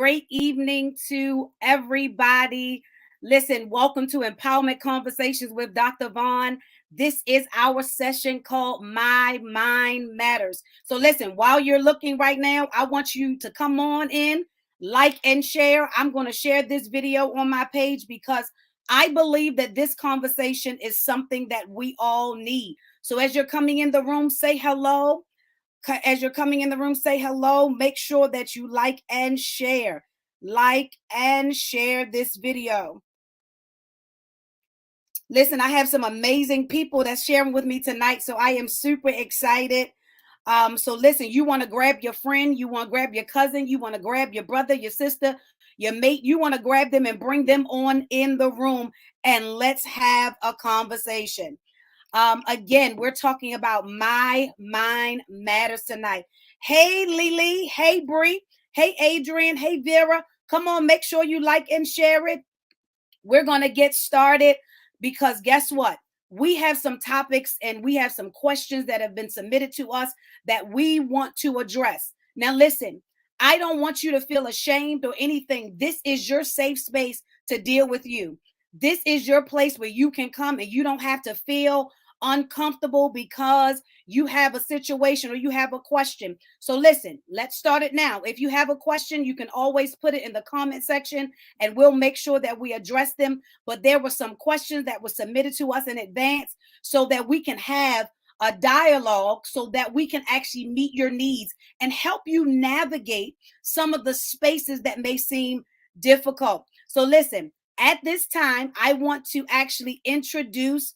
great evening to everybody. Listen, welcome to Empowerment Conversations with Dr. Vaughn. This is our session called My Mind Matters. So, listen, while you're looking right now, I want you to come on in, like, and share. I'm going to share this video on my page because I believe that this conversation is something that we all need. So, as you're coming in the room, say hello. As you're coming in the room, say hello. Make sure that you like and share. Like and share this video. Listen, I have some amazing people that's sharing with me tonight, so I am super excited. So listen, you want to grab your friend, you want to grab your cousin, you want to grab your brother, your sister, your mate, you want to grab them and bring them on in the room, and let's have a conversation. Again, we're talking about My Mind Matters tonight. Hey, Lily. Hey, Bree. Hey, Adrian. Hey, Vera. Come on, make sure you like and share it. We're going to get started because guess what? We have some topics and we have some questions that have been submitted to us that we want to address. Now, listen, I don't want you to feel ashamed or anything. This is your safe space to deal with you. This is your place where you can come and you don't have to feel uncomfortable because you have a situation or you have a question. So listen, let's start it now. If you have a question, you can always put it in the comment section and we'll make sure that we address them. But there were some questions that were submitted to us in advance so that we can have a dialogue so that we can actually meet your needs and help you navigate some of the spaces that may seem difficult. So listen, at this time, I want to actually introduce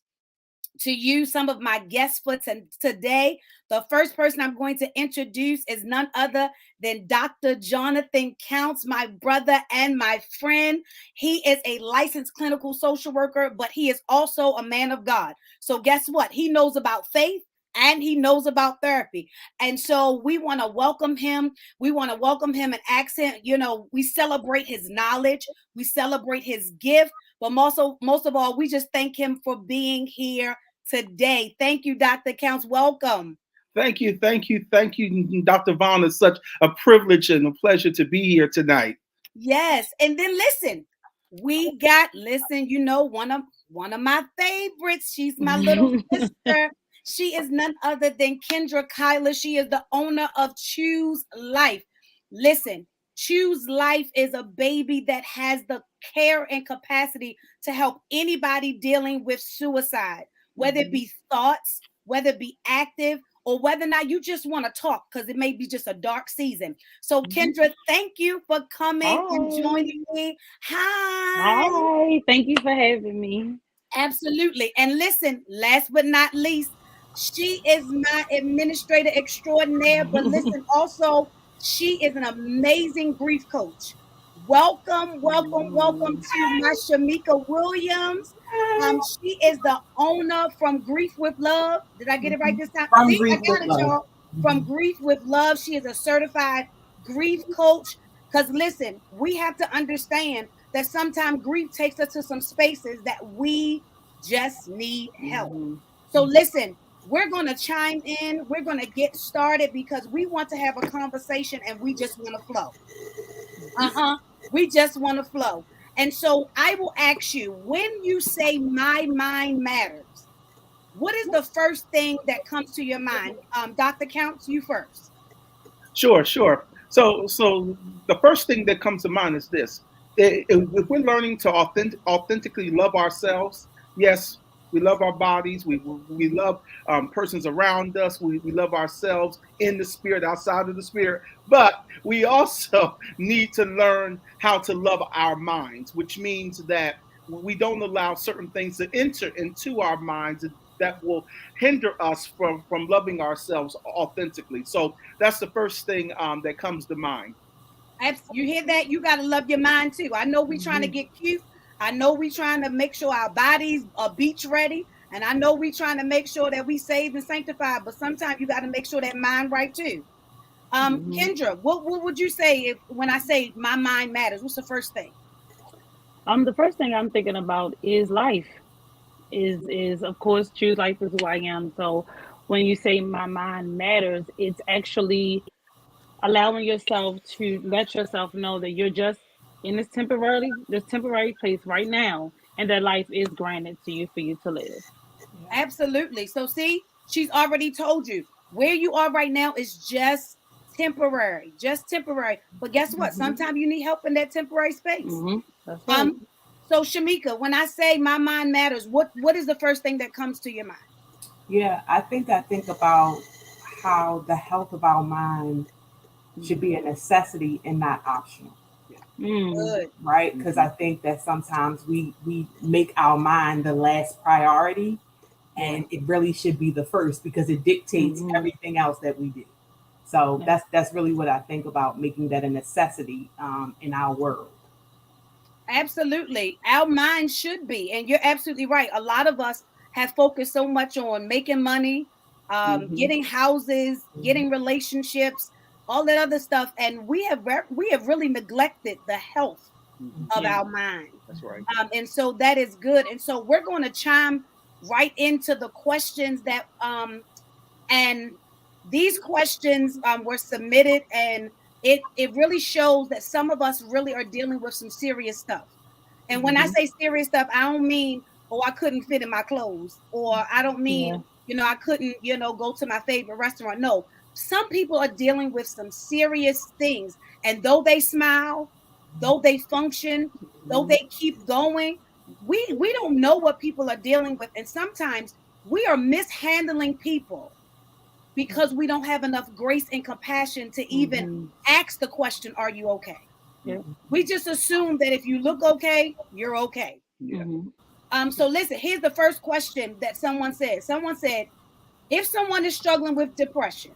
to you some of my guests for today. The first person I'm going to introduce is none other than Dr. Jonathan Counts, my brother and my friend. He is a licensed clinical social worker, but he is also a man of God. So guess what? He knows about faith and he knows about therapy. And so we want to welcome him. We want to welcome him and ask him, we celebrate his knowledge. We celebrate his gift. But most of all, we just thank him for being here today. Thank you, Dr. Counts. Welcome. Thank you, Dr. Vaughn. It's such a privilege and a pleasure to be here tonight. Yes, and then listen, one of my favorites. She's my little sister. She is none other than Kendra Kyler. She is the owner of Choose Life. Listen, Choose Life is a baby that has the care and capacity to help anybody dealing with suicide, whether it be thoughts, whether it be active, or whether or not you just want to talk because it may be just a dark season. So, Kendra, thank you for coming and joining me. Hi. Hi. Thank you for having me. Absolutely. And listen, last but not least, she is my administrator extraordinaire. But listen, also, she is an amazing grief coach. Welcome, welcome, welcome to my Shameka Williams. She is the owner from Grief with Love. Did I get it right this time? From See, I Grief got with it, Love. y'all. From Grief with Love. She is a certified grief coach. Because listen, we have to understand that sometimes grief takes us to some spaces that we just need help. So listen, we're going to chime in. We're going to get started because we want to have a conversation and we just want to flow. We just want to flow. And so I will ask you, when you say my mind matters, what is the first thing that comes to your mind? Dr. Counts, you first. Sure. So the first thing that comes to mind is this: if we're learning to authentically love ourselves, yes, we love our bodies, we love persons around us, we love ourselves in the spirit, outside of the spirit, but we also need to learn how to love our minds, which means that we don't allow certain things to enter into our minds that will hinder us from loving ourselves authentically. So that's the first thing that comes to mind. You hear that? You got to love your mind too. I know we're trying to get cute. I know we're trying to make sure our bodies are beach ready. And I know we're trying to make sure that we saved and sanctified. But sometimes you got to make sure that mind right too. Kendra, what would you say when I say my mind matters? What's the first thing? The first thing I'm thinking about is life. Is of course choose life is who I am. So when you say my mind matters, it's actually allowing yourself to let yourself know that you're just in this temporary place right now, and that life is granted to you for you to live. Yeah. Absolutely. So see, she's already told you where you are right now is just temporary. But guess what? Mm-hmm. Sometimes you need help in that temporary space. That's right. Um, so Shameka, when I say my mind matters, what is the first thing that comes to your mind? Yeah, I think about how the health of our mind should be a necessity and not optional, Yeah. Mm, Good. right? Because Mm-hmm. I think that sometimes we make our mind the last priority, Yeah. and it really should be the first because it dictates mm-hmm. everything else that we do. So Yeah. that's really what I think about making that a necessity in our world. Absolutely. Our mind should be. And you're absolutely right. A lot of us have focused so much on making money, Mm-hmm. getting houses, Mm-hmm. getting relationships, all that other stuff. And we have really neglected the health Mm-hmm. of Yeah. our mind. That's right. And so that is good. And so we're going to chime right into the questions that and these questions were submitted, and it really shows that some of us really are dealing with some serious stuff. And when I Mm-hmm. say serious stuff, I don't mean, oh, I couldn't fit in my clothes, or I don't mean, Yeah. I couldn't, go to my favorite restaurant. No, some people are dealing with some serious things, and though they smile, though they function, though Mm-hmm. they keep going, we don't know what people are dealing with, and sometimes we are mishandling people because we don't have enough grace and compassion to even Mm-hmm. ask the question, are you okay? Yeah. Mm-hmm. We just assume that if you look okay, you're okay. Yeah. Mm-hmm. So listen, here's the first question that someone said. Someone said, if someone is struggling with depression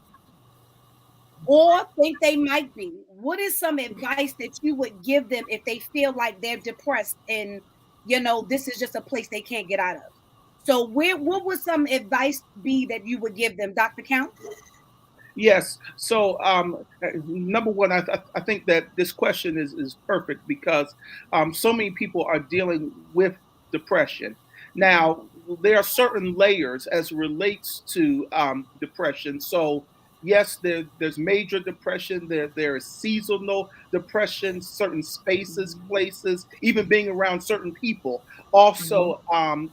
or think they might be, what is some advice that you would give them if they feel like they're depressed and this is just a place they can't get out of? So what would some advice be that you would give them, Dr. Count? Yes. So, number one, I think that this question is perfect because so many people are dealing with depression. Now, there are certain layers as relates to depression. So, yes, there's major depression. There is seasonal depression. Certain spaces, places, even being around certain people Mm-hmm. also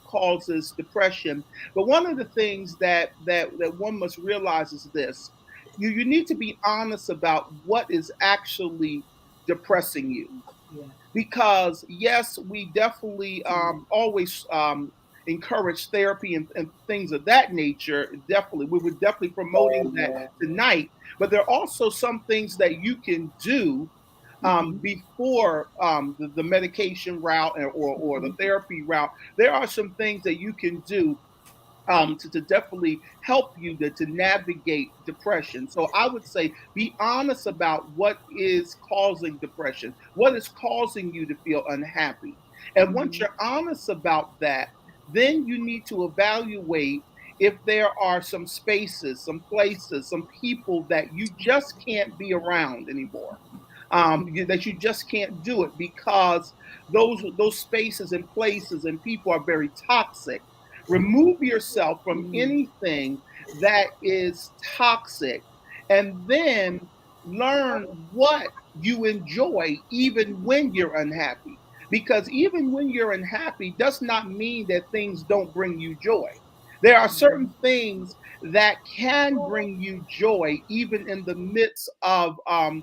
causes depression. But one of the things that one must realize is this: you need to be honest about what is actually depressing you, Yeah. because yes, we definitely always encourage therapy and things of that nature. Definitely, we were definitely promoting that tonight. But there are also some things that you can do Mm-hmm. before the medication route, or the Mm-hmm. therapy route. There are some things that you can do to definitely help you to navigate depression. So I would say be honest about what is causing depression, what is causing you to feel unhappy. And once Mm-hmm. you're honest about that, then you need to evaluate if there are some spaces, some places, some people that you just can't be around anymore. That you just can't do it because those spaces and places and people are very toxic. Remove yourself from Mm-hmm. anything that is toxic, and then learn what you enjoy even when you're unhappy. Because even when you're unhappy does not mean that things don't bring you joy. There are certain things that can bring you joy even in the midst of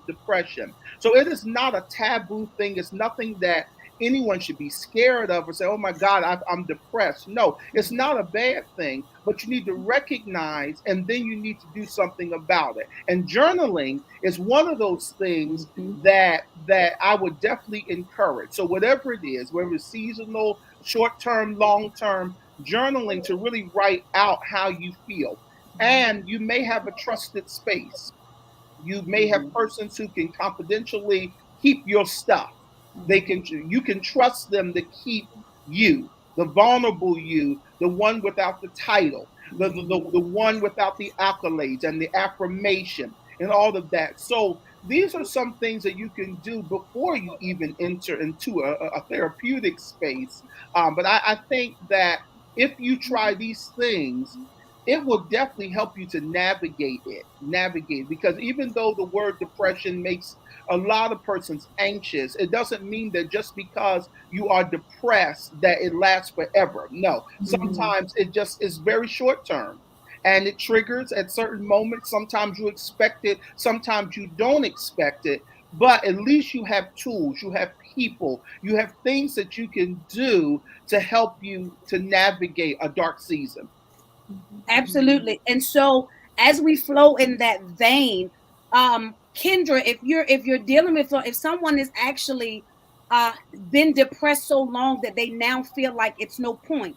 depression. So it is not a taboo thing. It's nothing that anyone should be scared of or say, oh my God, I'm depressed. No, it's not a bad thing, but you need to recognize and then you need to do something about it. And journaling is one of those things Mm-hmm. that I would definitely encourage. So whatever it is, whether it's seasonal, short term, long term, journaling to really write out how you feel. And you may have a trusted space. You may have Mm-hmm. persons who can confidentially keep your stuff. You can trust them to keep you, the vulnerable you, the one without the title, the one without the accolades and the affirmation and all of that. So these are some things that you can do before you even enter into a therapeutic space. But I think that if you try these things, it will definitely help you to navigate, because even though the word depression makes a lot of persons anxious, it doesn't mean that just because you are depressed that it lasts forever. No, Mm-hmm. sometimes it just is very short term, and it triggers at certain moments. Sometimes you expect it, sometimes you don't expect it, but at least you have tools, you have people, you have things that you can do to help you to navigate a dark season. Absolutely. And so as we flow in that vein, Kendra, if you're dealing with, if someone is actually been depressed so long that they now feel like it's no point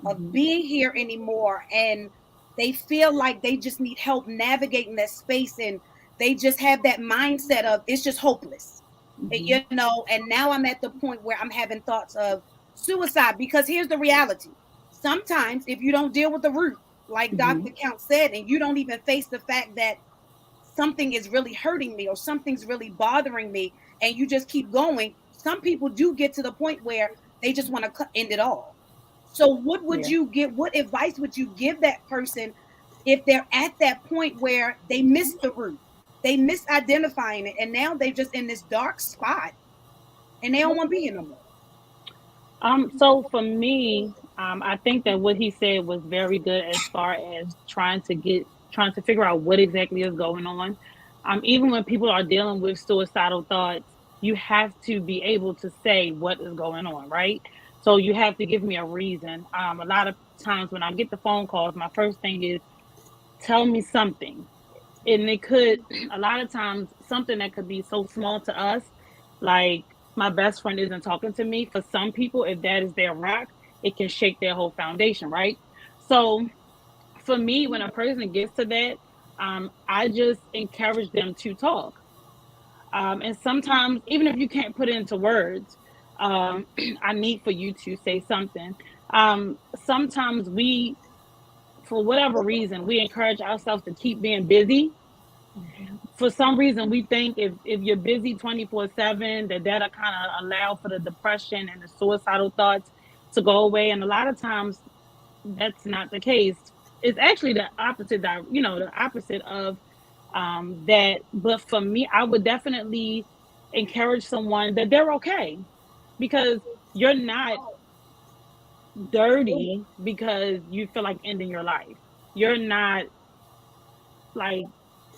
of Mhm. being here anymore, and they feel like they just need help navigating that space, and they just have that mindset of it's just hopeless, Mhm. and now I'm at the point where I'm having thoughts of suicide. Because here's the reality: sometimes if you don't deal with the root, like Mhm. Dr. Count said, and you don't even face the fact that something is really hurting me or something's really bothering me, and you just keep going, some people do get to the point where they just want to end it all. So Yeah. what advice would you give that person if they're at that point where they miss the root, they misidentifying it, and now they're just in this dark spot and they don't want to be here no more? So for me, I think that what he said was very good as far as trying to figure out what exactly is going on. Even when people are dealing with suicidal thoughts, you have to be able to say what is going on, right? So you have to give me a reason. A lot of times when I get the phone calls, my first thing is tell me something, and it could a lot of times something that could be so small to us, like my best friend isn't talking to me. For some people, if that is their rock, it can shake their whole foundation, right? So for me, when a person gets to that, I just encourage them to talk. And sometimes even if you can't put it into words, I need for you to say something. Sometimes we, for whatever reason, we encourage ourselves to keep being busy. Mhm. For some reason we think if you're busy 24/7, that'll kind of allow for the depression and the suicidal thoughts to go away, and a lot of times that's not the case. It's actually the opposite, the opposite of that. But for me, I would definitely encourage someone that they're okay, because you're not dirty because you feel like ending your life. You're not like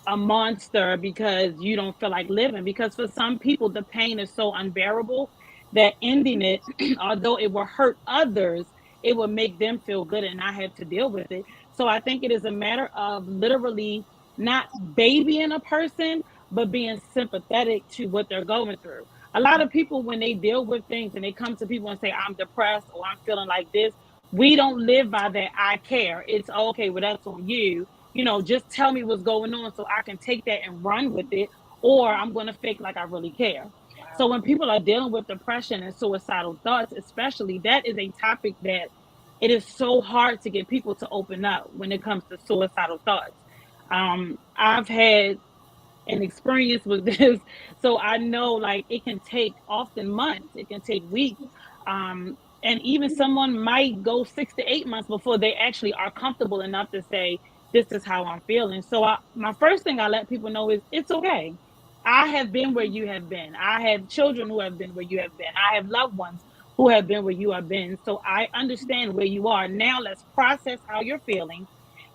a monster because you don't feel like living. Because for some people, the pain is so unbearable that ending it, although it will hurt others, it will make them feel good and not have to deal with it. So I think it is a matter of literally not babying a person, but being sympathetic to what they're going through. A lot of people, when they deal with things and they come to people and say, I'm depressed or I'm feeling like this, we don't live by that. I care. It's okay. Well, that's on you. Just tell me what's going on so I can take that and run with it, or I'm going to fake like I really care. So Wow. when people are dealing with depression and suicidal thoughts, especially, that is a topic that it is so hard to get people to open up when it comes to suicidal thoughts. I've had an experience with this, so I know like it can take often months, it can take weeks, and even someone might go 6 to 8 months before they actually are comfortable enough to say, this is how I'm feeling. So my first thing I let people know is it's okay. I have been where you have been. I have children who have been where you have been. I have loved ones who have been where you have been. So I understand where you are. Now let's process how you're feeling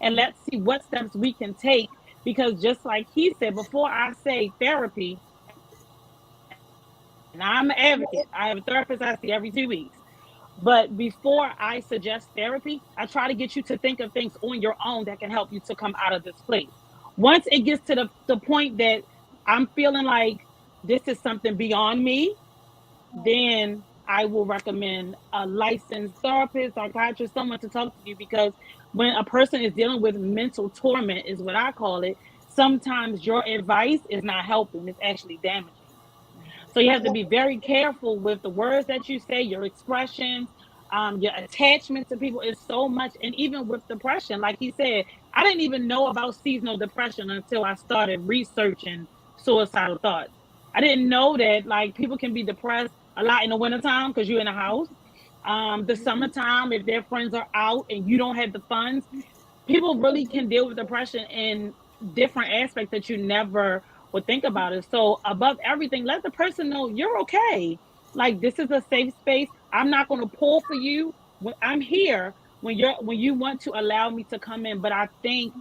and let's see what steps we can take, because just like he said, before I say therapy, and I'm an advocate, I have a therapist I see every 2 weeks. But before I suggest therapy, I try to get you to think of things on your own that can help you to come out of this place. Once it gets to the point that I'm feeling like this is something beyond me, then I will recommend a licensed therapist, psychiatrist, someone to talk to you. Because when a person is dealing with mental torment, is what I call it, sometimes your advice is not helping, it's actually damaging. So you have to be very careful with the words that you say, your expressions, your attachment to people is so much. And even with depression, like he said, I didn't even know about seasonal depression until I started researching suicidal thoughts. I didn't know that like people can be depressed a lot in the wintertime because you're in a house. The summertime, if their friends are out and you don't have the funds, people really can deal with depression in different aspects that you never would think about it. So above everything, let the person know you're okay. Like, this is a safe space. I'm not going to pull for you. When I'm here when you want to allow me to come in. But I think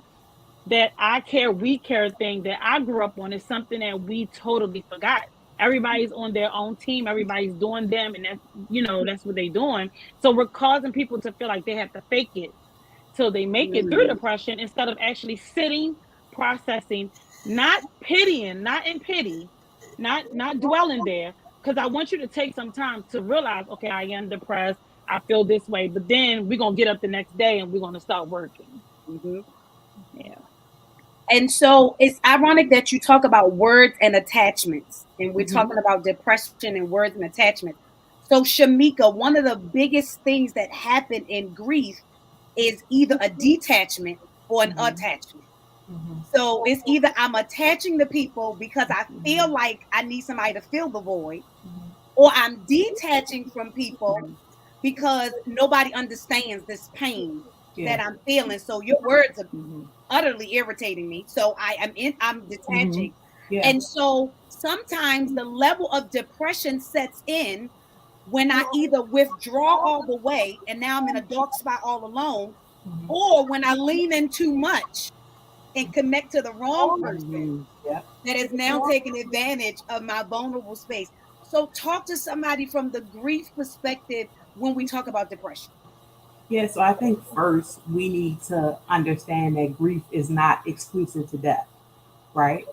that I care, we care thing that I grew up on is something that we totally forgot. Everybody's on their own team, everybody's doing them, and that's what they're doing. So we're causing people to feel like they have to fake it till they make it through depression instead of actually sitting, processing, not pitying, not in pity, not dwelling there. Because I want you to take some time to realize, okay, I am depressed, I feel this way, but then we're gonna get up the next day and we're gonna start working. Mm-hmm. Yeah. And so it's ironic that you talk about words and attachments, and we're talking about depression and words and attachments. So, Shameka, one of the biggest things that happen in grief is either a detachment or an attachment. So it's either I'm attaching to people because I feel like I need somebody to fill the void, or I'm detaching from people because nobody understands this pain that I'm feeling. So your words are utterly irritating me. So I'm detaching. And so sometimes the level of depression sets in when I either withdraw all the way and now I'm in a dark spot all alone, or when I lean in too much and connect to the wrong person that is now taking advantage of my vulnerable space. So talk to somebody from the grief perspective when we talk about depression. Yeah, so I think first we need to understand that grief is not exclusive to death, right?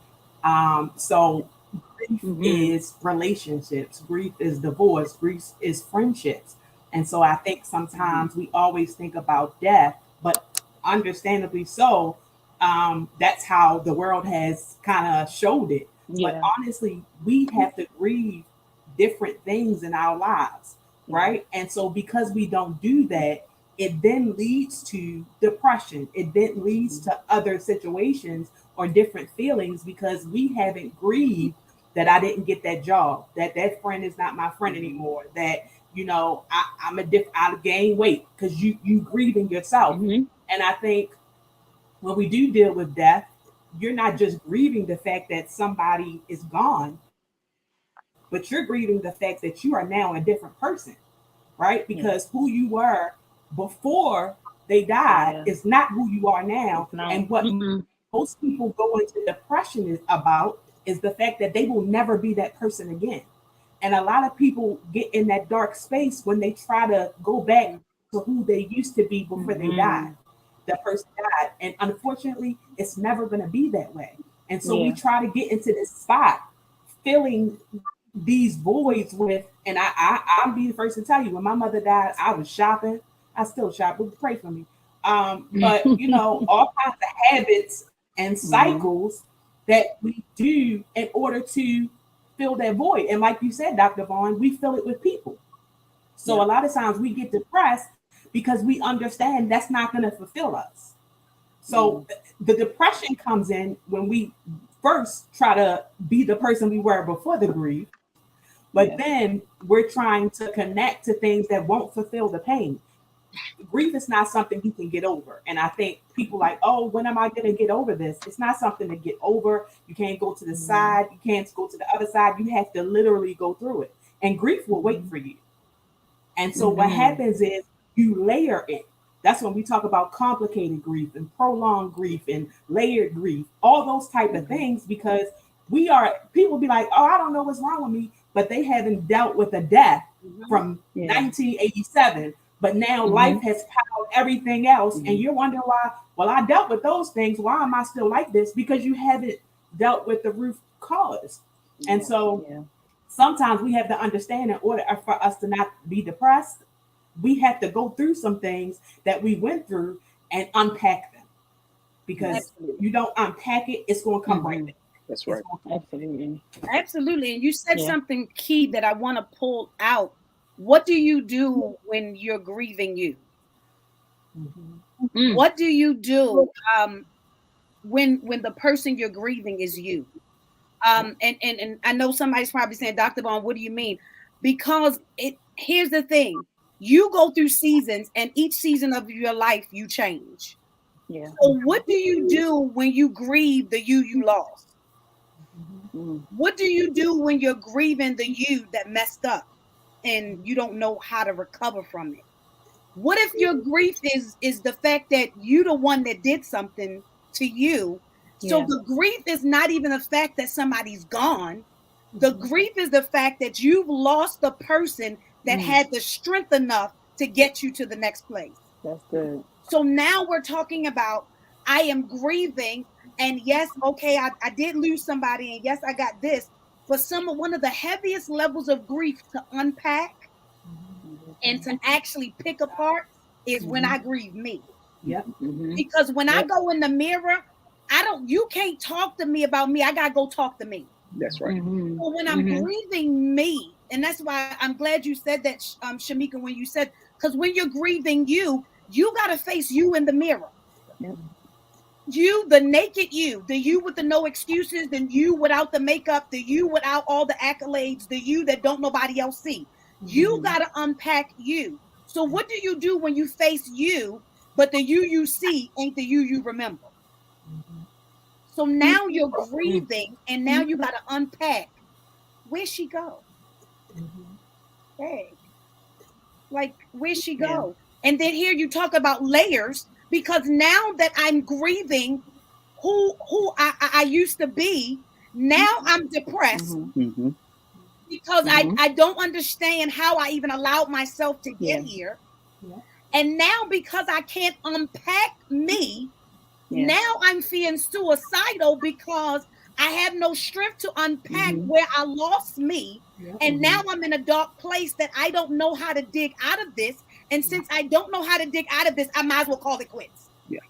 So grief is relationships, grief is divorce, grief is friendships. And so I think sometimes we always think about death, but understandably so, that's how the world has kind of showed it. But honestly, we have to grieve different things in our lives, right? And so because we don't do that, it then leads to depression. It then leads to other situations or different feelings because we haven't grieved that I didn't get that job, that that friend is not my friend anymore, that I gained weight because you grieving yourself. And I think when we do deal with death, you're not just grieving the fact that somebody is gone, but you're grieving the fact that you are now a different person, right? Because who you were before they died is not who you are now. And what most people go into depression is about is the fact that they will never be that person again. And a lot of people get in that dark space when they try to go back to who they used to be before they died. The person died. And unfortunately, it's never going to be that way. And so we try to get into this spot, filling these voids with, and I'll be the first to tell you, when my mother died, I was shopping. I still shop, but pray for me. But all kinds of habits and cycles that we do in order to fill that void. And like you said, Dr. Vaughn, we fill it with people. So a lot of times we get depressed because we understand that's not going to fulfill us. So the depression comes in when we first try to be the person we were before the grief, but then we're trying to connect to things that won't fulfill the pain. Grief is not something you can get over. And I think people like, oh, when am I going to get over this? It's not something to get over. You can't go to the side. You can't go to the other side. You have to literally go through it. And grief will wait for you. And so what happens is you layer it. That's when we talk about complicated grief and prolonged grief and layered grief, all those type of things, because people be like, oh, I don't know what's wrong with me, but they haven't dealt with a death from 1987. But now life has piled everything else. And you're wondering why, well, I dealt with those things. Why am I still like this? Because you haven't dealt with the root cause. And so sometimes we have to understand, in order for us to not be depressed, we have to go through some things that we went through and unpack them. Because you don't unpack it, it's going to come right back. That's right. Absolutely. And you said something key that I want to pull out. What do you do when you're grieving you? What do you do when the person you're grieving is you? And I know somebody's probably saying, Dr. Vaughn, what do you mean? Because here's the thing. You go through seasons, and each season of your life you change. Yeah. So what do you do when you grieve the you lost? What do you do when you're grieving the you that messed up and you don't know how to recover from it? What if your grief is the fact that you the one that did something to you? So Yeah. the grief is not even the fact that somebody's gone. The grief is the fact that you've lost the person that had the strength enough to get you to the next place. That's good. So now we're talking about I am grieving, and yes, okay, I did lose somebody, and yes, I got this. But one of the heaviest levels of grief to unpack and to actually pick apart is when I grieve me. Yep. Because when I go in the mirror, you can't talk to me about me. I gotta go talk to me. That's right. So when I'm grieving me, and that's why I'm glad you said that, Shameka, when you said, because when you're grieving you gotta face you in the mirror. Yep. You, the naked you, the you with the no excuses, the you without the makeup, the you without all the accolades, the you that don't nobody else see. You got to unpack you. So what do you do when you face you, but the you see ain't the you remember? So now you're grieving, and now you got to unpack. Where'd she go? Hey, like, where'd she go? Yeah. And then here you talk about layers, because now that I'm grieving who I used to be, now I'm depressed because I don't understand how I even allowed myself to get here. And now because I can't unpack me, now I'm feeling suicidal because I have no strength to unpack where I lost me. And now I'm in a dark place that I don't know how to dig out of this. And since I don't know how to dig out of this, I might as well call it quits. Yeah.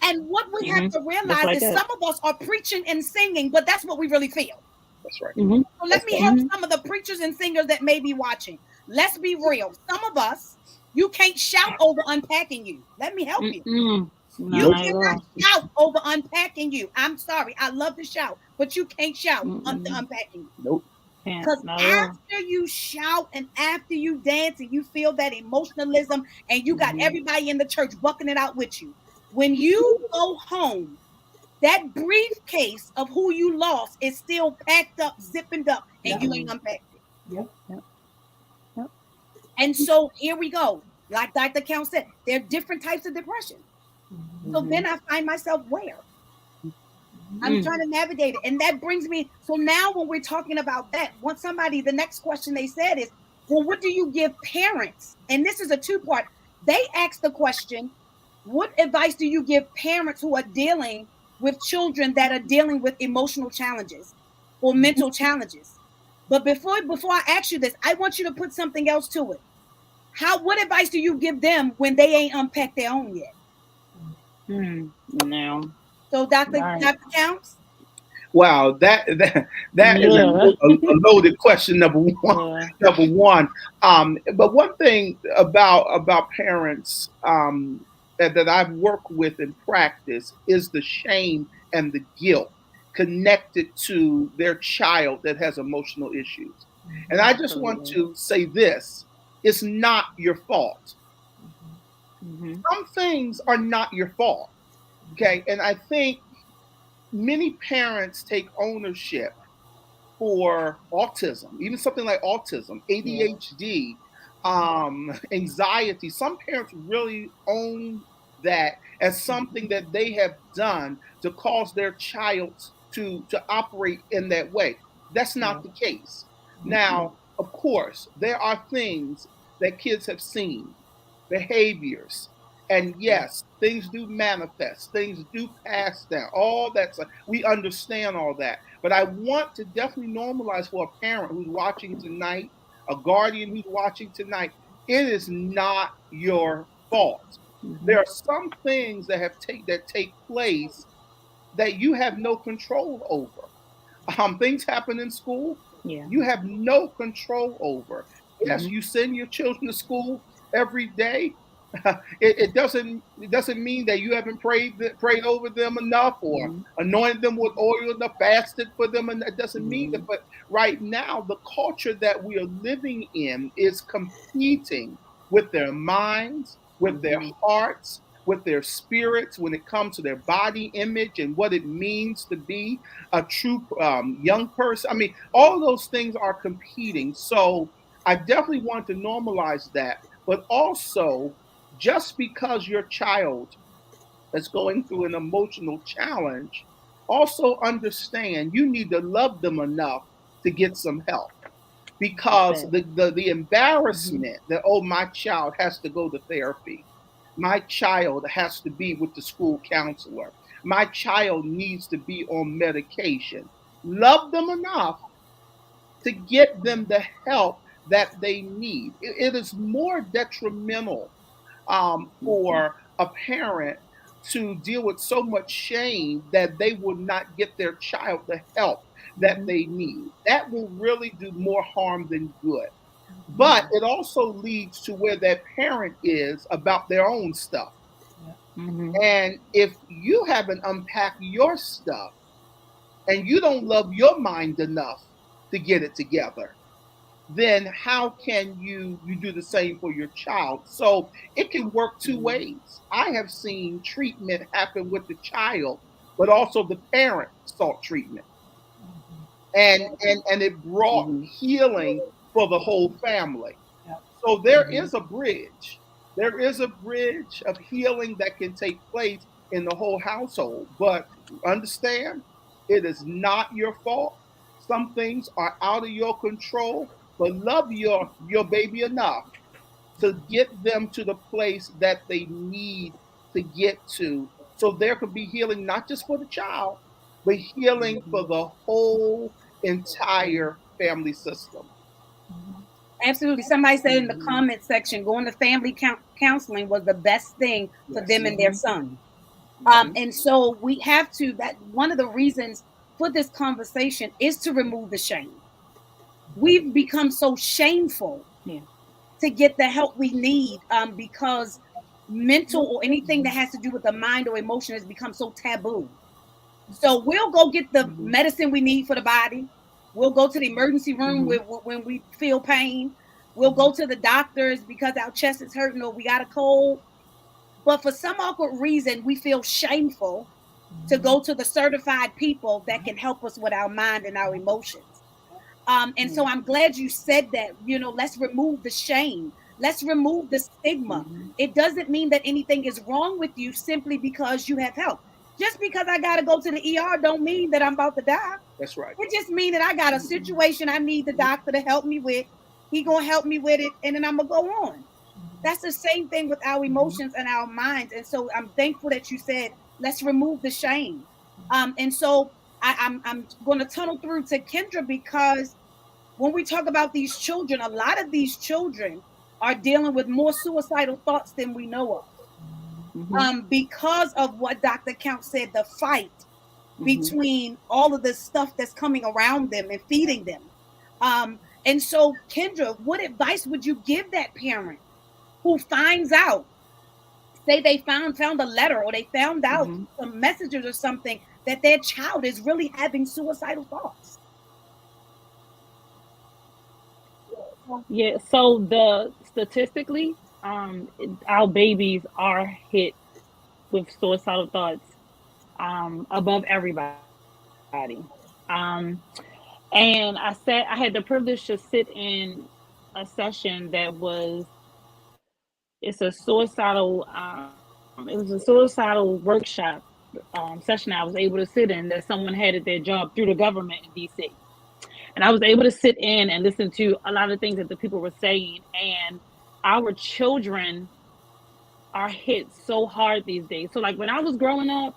And what we have to realize is some of us are preaching and singing, but that's what we really feel. That's right. So let me help some of the preachers and singers that may be watching. Let's be real. Some of us, you can't shout over unpacking you. Let me help you. You cannot shout over unpacking you. I'm sorry. I love to shout, but you can't shout under unpacking you. Nope. Because after you shout and after you dance and you feel that emotionalism and you got everybody in the church bucking it out with you, when you go home, that briefcase of who you lost is still packed up, zipping up, and you ain't unpacked it. Yep. And so here we go. Like Dr. Count said, there are different types of depression. So then I find myself where? I'm trying to navigate it. And that brings me, so now when we're talking about that, the next question they said is, well, what do you give parents? And this is a two-part. They asked the question, what advice do you give parents who are dealing with children that are dealing with emotional challenges or mental challenges? But before I ask you this, I want you to put something else to it. What advice do you give them when they ain't unpacked their own yet? No. So Dr. Counts? Wow, that is a loaded question. Number one. But one thing about parents that I've worked with in practice is the shame and the guilt connected to their child that has emotional issues. And I just want to say this: it's not your fault. Some things are not your fault. Okay, and I think many parents take ownership for autism, even something like autism, ADHD, anxiety. Some parents really own that as something that they have done to cause their child to operate in that way. That's not the case. Now, of course, there are things that kids have seen, behaviors. And yes, things do manifest, things do pass down, all that stuff. We understand all that. But I want to definitely normalize for a parent who's watching tonight, a guardian who's watching tonight, it is not your fault. There are some things that take place that you have no control over. Things happen in school, you have no control over. Yes, you send your children to school every day. It doesn't mean that you haven't prayed over them enough or anointed them with oil enough, fasted for them, and that doesn't mean that. But right now, the culture that we are living in is competing with their minds, with their hearts, with their spirits, when it comes to their body image and what it means to be a true young person. I mean, all of those things are competing. So I definitely want to normalize that. But also, just because your child is going through an emotional challenge, also understand you need to love them enough to get some help, because the embarrassment that, oh, my child has to go to therapy, my child has to be with the school counselor, my child needs to be on medication. Love them enough to get them the help that they need. It is more detrimental for a parent to deal with so much shame that they will not get their child the help that they need. That will really do more harm than good. But it also leads to where that parent is about their own stuff. And if you haven't unpacked your stuff and you don't love your mind enough to get it together, then how can you do the same for your child? So it can work two ways. I have seen treatment happen with the child, but also the parent sought treatment, and it brought healing for the whole family. So there is a bridge. There is a bridge of healing that can take place in the whole household. But understand, it is not your fault. Some things are out of your control, but love your baby enough to get them to the place that they need to get to, so there could be healing not just for the child, but healing for the whole entire family system. Absolutely. Somebody said in the comment section, going to family counseling was the best thing for them and their son. And so we have to, that one of the reasons for this conversation is to remove the shame. We've become so shameful to get the help we need, because mental or anything that has to do with the mind or emotion has become so taboo. So we'll go get the medicine we need for the body. We'll go to the emergency room when we feel pain. We'll go to the doctors because our chest is hurting or we got a cold. But for some awkward reason, we feel shameful to go to the certified people that can help us with our mind and our emotions. And so I'm glad you said that, let's remove the shame. Let's remove the stigma. It doesn't mean that anything is wrong with you simply because you have help. Just because I got to go to the ER don't mean that I'm about to die. That's right. It just means that I got a situation I need the doctor to help me with. He going to help me with it, and then I'm going to go on. That's the same thing with our emotions and our minds. And so I'm thankful that you said, let's remove the shame. And so I'm going to tunnel through to Kendra, because when we talk about these children, a lot of these children are dealing with more suicidal thoughts than we know of. Because of what Dr. Count said, the fight between all of the stuff that's coming around them and feeding them. And so, Kendra, what advice would you give that parent who finds out, say they found a letter or they found out some messages or something that their child is really having suicidal thoughts? Yeah, so statistically, our babies are hit with suicidal thoughts above everybody. And I had the privilege to sit in a session that was it was a suicidal workshop session I was able to sit in that someone had at their job through the government in DC. And I was able to sit in and listen to a lot of things that the people were saying. And our children are hit so hard these days. So like when I was growing up,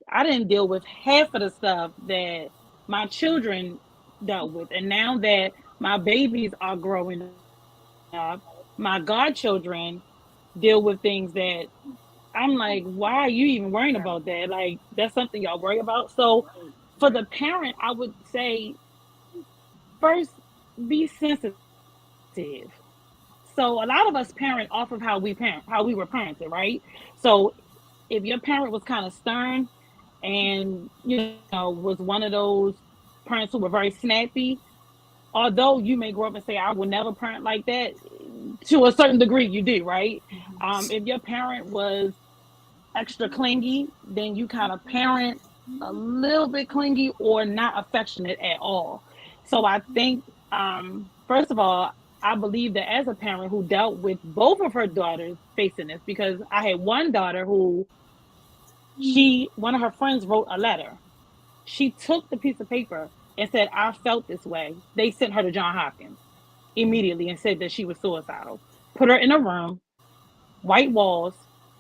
I didn't deal with half of the stuff that my children dealt with. And now that my babies are growing up, my godchildren deal with things that I'm like, why are you even worrying about that? Like, that's something y'all worry about. So for the parent, I would say, first, be sensitive. So a lot of us parent off of how we were parented, right? So if your parent was kind of stern and, was one of those parents who were very snappy, although you may grow up and say, I will never parent like that, to a certain degree you do, right? If your parent was extra clingy, then you kind of parent a little bit clingy or not affectionate at all. So I think, first of all, I believe that as a parent who dealt with both of her daughters facing this, because I had one daughter who one of her friends wrote a letter. She took the piece of paper and said, I felt this way. They sent her to John Hopkins immediately and said that she was suicidal. Put her in a room, white walls,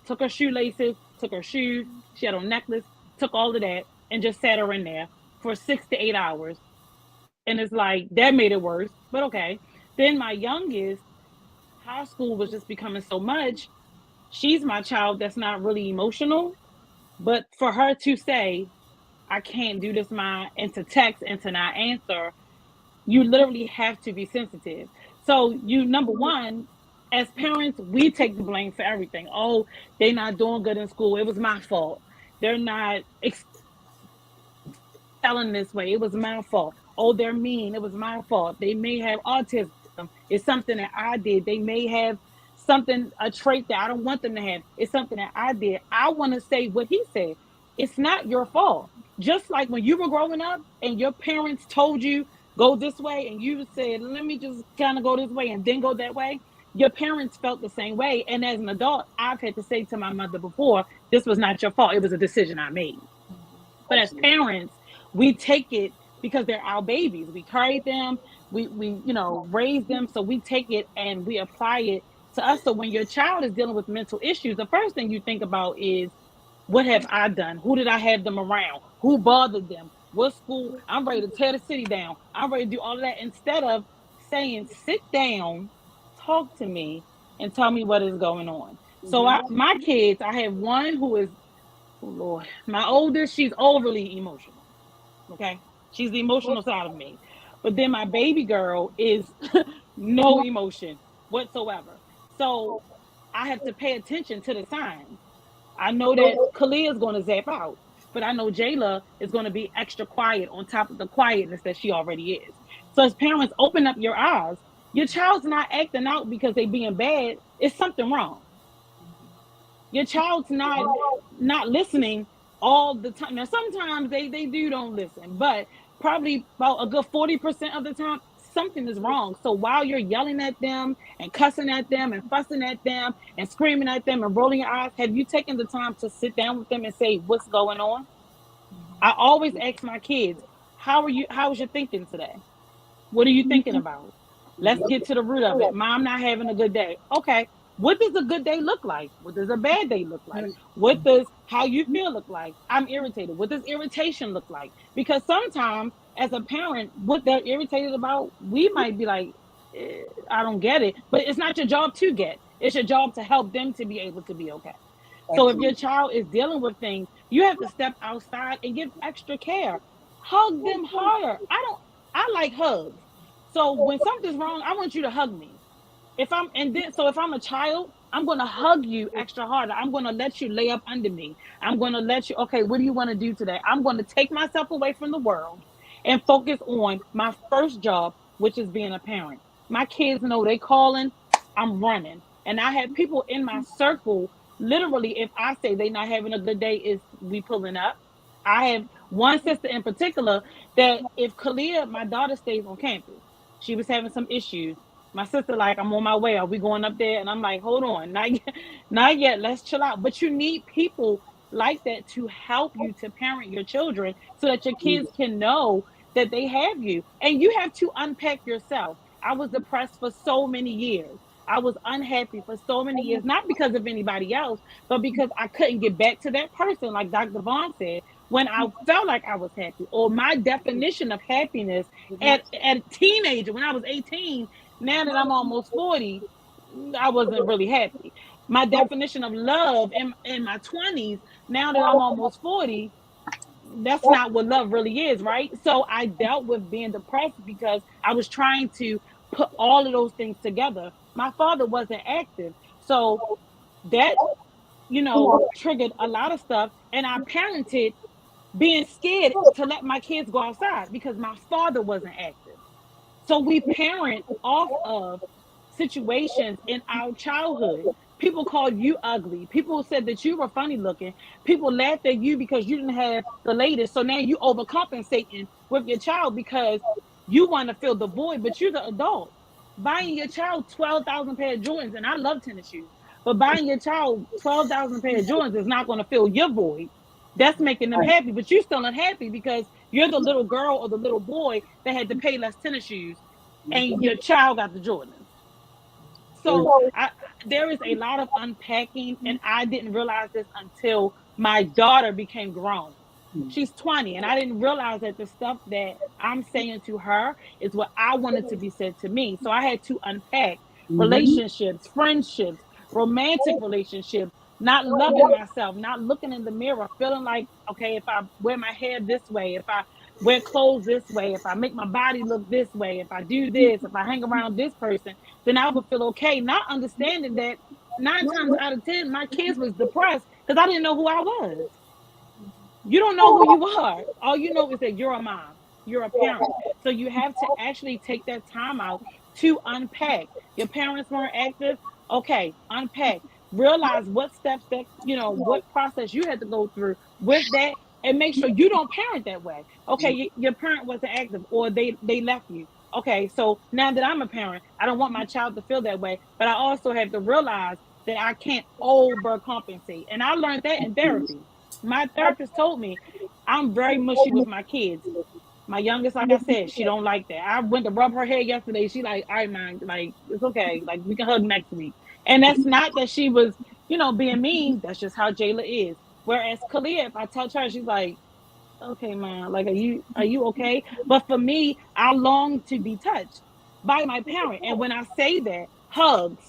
took her shoelaces, took her shoes, she had a necklace, took all of that, and just sat her in there for 6 to 8 hours. And it's like, that made it worse, but okay. Then my youngest, high school was just becoming so much. She's my child that's not really emotional, but for her to say, I can't do this, and to text and to not answer, you literally have to be sensitive. So number one, as parents, we take the blame for everything. Oh, they're not doing good in school. It was my fault. They're not excelling this way. It was my fault. Oh, they're mean. It was my fault. They may have autism. It's something that I did. They may have a trait that I don't want them to have. It's something that I did. I want to say what he said. It's not your fault. Just like when you were growing up and your parents told you, go this way, and you said, let me just kind of go this way and then go that way. Your parents felt the same way. And as an adult, I've had to say to my mother before, this was not your fault. It was a decision I made. But as parents, we take it because they're our babies. We carry them, we raise them. So we take it and we apply it to us. So when your child is dealing with mental issues, the first thing you think about is, what have I done? Who did I have them around? Who bothered them? What school? I'm ready to tear the city down. I'm ready to do all of that, instead of saying, sit down, talk to me, and tell me what is going on. So my kids, I have one who is, oh Lord, my oldest, she's overly emotional. Okay. She's the emotional side of me. But then my baby girl is no emotion whatsoever. So I have to pay attention to the signs. I know that Kalia is going to zap out, but I know Jayla is going to be extra quiet on top of the quietness that she already is. So as parents, open up your eyes. Your child's not acting out because they being bad. It's something wrong. Your child's not listening all the time. Now, sometimes they don't listen, but probably about a good 40% of the time, something is wrong. So while you're yelling at them and cussing at them and fussing at them and screaming at them and rolling your eyes, have you taken the time to sit down with them and say, what's going on? I always ask my kids, how was your thinking today? What are you thinking about? Let's get to the root of it. Mom not having a good day. Okay. What does a good day look like? What does a bad day look like? What does how you feel look like? I'm irritated. What does irritation look like? Because sometimes as a parent, what they're irritated about, we might be like, I don't get it. But it's not your job to get. It's your job to help them to be able to be okay. So if your child is dealing with things, you have to step outside and give extra care. Hug them harder. I like hugs. So when something's wrong, I want you to hug me. If I'm a child, I'm going to hug you extra harder. I'm going to let you lay up under me. I'm going to let you, okay, what do you want to do today? I'm going to take myself away from the world and focus on my first job, which is being a parent. My kids know they calling, I'm running. And I have people in my circle, literally, if I say they not having a good day, is we pulling up. I have one sister in particular that if Kalia, my daughter, stays on campus, she was having some issues. My sister, like, I'm on my way. Are we going up there? And I'm like, hold on, not yet, not yet. Let's chill out. But you need people like that to help you to parent your children so that your kids can know that they have you. And you have to unpack yourself. I was depressed for so many years. I was unhappy for so many years, not because of anybody else, but because I couldn't get back to that person, like Dr. Vaughn said, when I felt like I was happy. Or my definition of happiness at a teenager, when I was 18, now that I'm almost 40, I wasn't really happy. My definition of love in my 20s, now that I'm almost 40, that's not what love really is, right? So I dealt with being depressed because I was trying to put all of those things together. My father wasn't active. So that, triggered a lot of stuff. And I parented being scared to let my kids go outside because my father wasn't active. So we parent off of situations in our childhood. People called you ugly. People said that you were funny looking. People laughed at you because you didn't have the latest. So now you overcompensating with your child because you want to fill the void, but you're the adult. Buying your child 12,000 pair of Jordans, and I love tennis shoes, but buying your child 12,000 pair of Jordans is not going to fill your void. That's making them Right. happy, but you're still unhappy because you're the little girl or the little boy that had to pay less tennis shoes, and your child got the Jordans. So there is a lot of unpacking, and I didn't realize this until my daughter became grown. She's 20, and I didn't realize that the stuff that I'm saying to her is what I wanted to be said to me. So I had to unpack Mm-hmm. relationships, friendships, romantic relationships, not loving myself, not looking in the mirror, feeling like, okay, if I wear my hair this way, if I wear clothes this way, if I make my body look this way, if I do this, if I hang around this person, then I would feel okay. Not understanding that 9 times out of 10, my kids was depressed because I didn't know who I was. You don't know who you are. All you know is that you're a mom, you're a parent. So you have to actually take that time out to unpack. Your parents weren't active. Okay, unpack. Realize what steps that, what process you had to go through with that, and make sure you don't parent that way. Okay, your parent wasn't active or they left you. Okay, so now that I'm a parent, I don't want my child to feel that way, but I also have to realize that I can't overcompensate. And I learned that in therapy. My therapist told me I'm very mushy with my kids. My youngest, like I said, she don't like that. I went to rub her hair yesterday. She like, all right, man, like it's okay. Like we can hug next week. And that's not that she was, being mean. That's just how Jayla is. Whereas Kalia, if I touch her, she's like, okay, man, like are you okay? But for me, I long to be touched by my parent. And when I say that, hugs.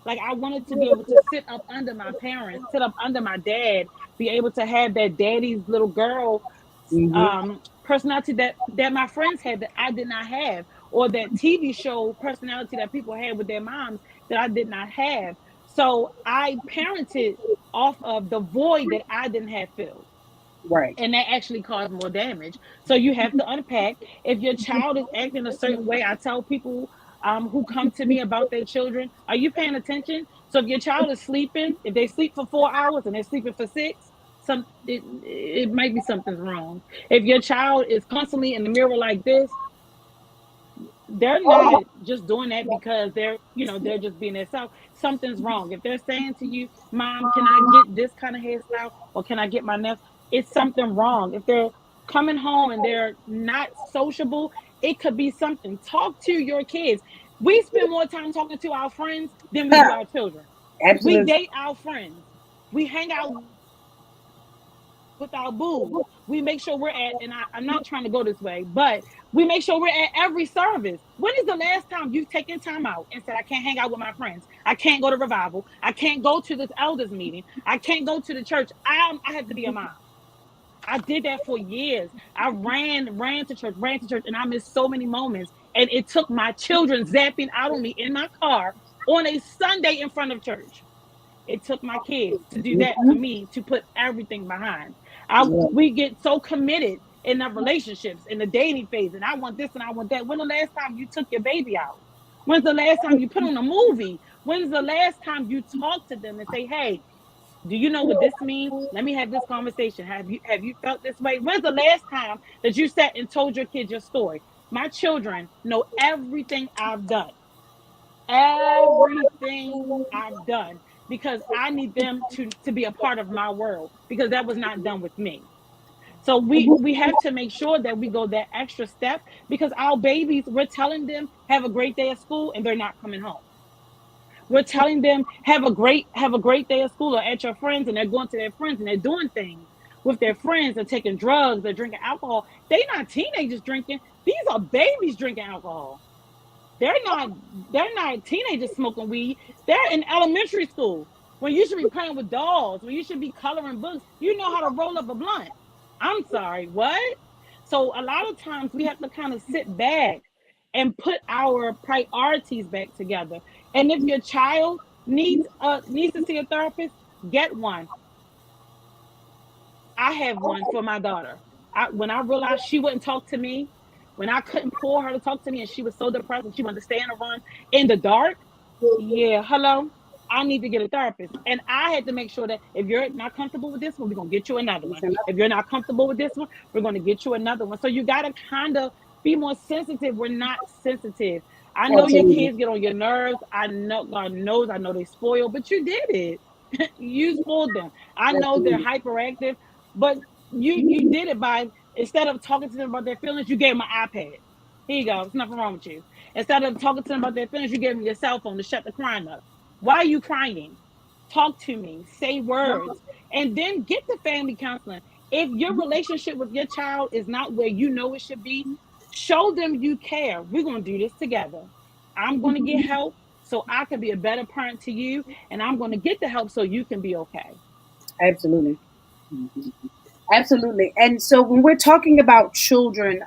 Like I wanted to be able to sit up under my parents, sit up under my dad, be able to have that daddy's little girl Mm-hmm. personality that my friends had that I did not have, or that TV show personality that people had with their moms that I did not have. So I parented off of the void that I didn't have filled, Right. and that actually caused more damage. So you have to unpack. If your child is acting a certain way, I tell people who come to me about their children, are you paying attention? So if your child is sleeping, if they sleep for 4 hours and they're sleeping for six, it might be something's wrong. If your child is constantly in the mirror like this, they're not just doing that because they're just being themselves. Something's wrong. If they're saying to you, Mom, can I get this kind of hairstyle, or can I get my nails? It's something wrong. If they're coming home and they're not sociable, it could be something. Talk to your kids. We spend more time talking to our friends than we do our children. We Absolutely. date our friends. We hang out with our booze. We make sure we're at, and I'm not trying to go this way, but we make sure we're at every service. When is the last time you've taken time out and said, I can't hang out with my friends? I can't go to revival. I can't go to this elders meeting. I can't go to the church. I have to be a mom. I did that for years. I ran to church, and I missed so many moments. And it took my children zapping out on me in my car on a Sunday in front of church. It took my kids to do that for Mm-hmm. me to put everything behind. Yeah. We get so committed in the relationships, in the dating phase, and I want this and I want that. When the last time you took your baby out? When's the last time you put on a movie? When's the last time you talk to them and say, "Hey, do you know what this means? Let me have this conversation. Have you felt this way? When's the last time that you sat and told your kids your story? My children know everything I've done, everything I've done, because I need them to be a part of my world, because that was not done with me. So we have to make sure that we go that extra step, because our babies, we're telling them have a great day at school and they're not coming home. We're telling them have a great day at school or at your friends, and they're going to their friends and they're doing things with their friends. They're taking drugs, they're drinking alcohol. They're not teenagers drinking. These are babies drinking alcohol. They're not they're not teenagers smoking weed. They're in elementary school when you should be playing with dolls, when you should be coloring books. You know how to roll up a blunt. I'm sorry, what? So a lot of times we have to kind of sit back and put our priorities back together. And if your child needs to see a therapist, get one. I have one for my daughter. When I realized she wouldn't talk to me, when I couldn't pull her to talk to me, and she was so depressed and she wanted to stay in a room in the dark. Yeah, hello. I need to get a therapist. And I had to make sure that if you're not comfortable with this one, we're going to get you another one. If you're not comfortable with this one, we're going to get you another one. So you got to kind of be more sensitive. We're not sensitive. I know your kids get on your nerves. I know, God knows, I know they spoil, but you did it. You spoiled them. I know they're hyperactive, but you did it by, instead of talking to them about their feelings, you gave them an iPad. Here you go. There's nothing wrong with you. Instead of talking to them about their feelings, you gave them your cell phone to shut the crying up. Why are you crying? Talk to me. Say words. And then get the family counseling. If your relationship with your child is not where you know it should be, show them you care. We're going to do this together. I'm going to get help so I can be a better parent to you, and I'm going to get the help so you can be okay. Absolutely. Absolutely. And so when we're talking about children,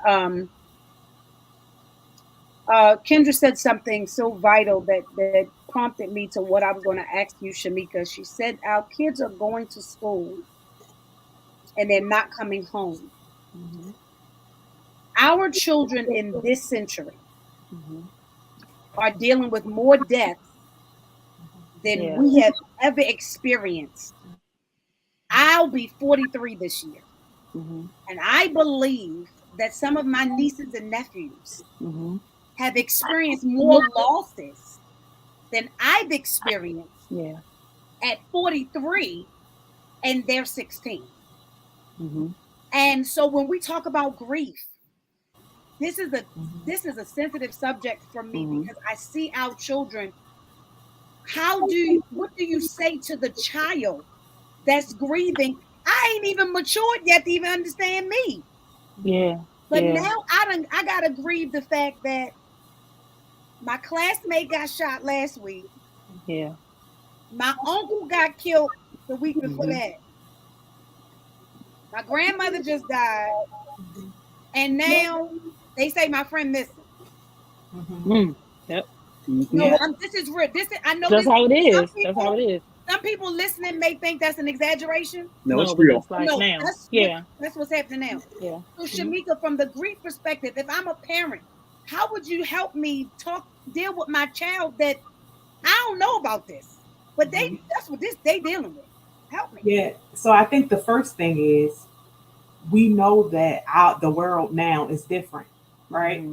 Kendra said something so vital that prompted me to what I was going to ask you, Shameka. She said, our kids are going to school and they're not coming home. Mm-hmm. Our children in this century are dealing with more deaths than we have ever experienced. I'll be 43 this year. And I believe that some of my nieces and nephews have experienced more losses than I've experienced at 43 and they're 16. And so when we talk about grief, this is a sensitive subject for me because I see our children. What do you say to the child that's grieving? I ain't even matured yet to even understand me. But now I gotta grieve the fact that my classmate got shot last week. My uncle got killed the week before that. My grandmother just died. And now they say my friend missing. Yep. No, this is real. I know that's this, how it is. That's how it is. Some people listening may think that's an exaggeration. No, it's real. That's like now. That's what's happening now. Yeah. So Shameka, from the grief perspective, if I'm a parent, how would you help me deal with my child that I don't know about this, but that's what they dealing with? Help me. Yeah. So I think the first thing is we know that the world now is different, right?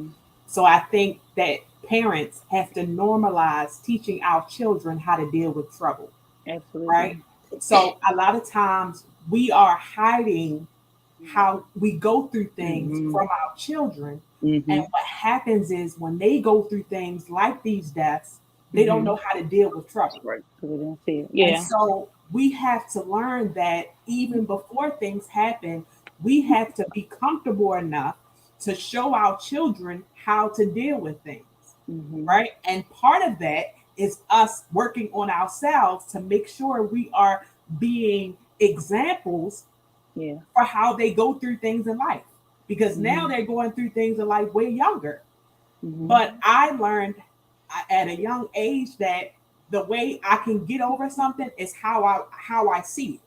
So I think that parents have to normalize teaching our children how to deal with trouble. Absolutely. Right. So a lot of times we are hiding how we go through things from our children. And what happens is when they go through things like these deaths, they don't know how to deal with trouble. Right. Yeah. And so we have to learn that even before things happen, we have to be comfortable enough to show our children how to deal with things. Right. And part of that is us working on ourselves to make sure we are being examples for how they go through things in life. Because now they're going through things in life way younger. But I learned at a young age that the way I can get over something is how I see it.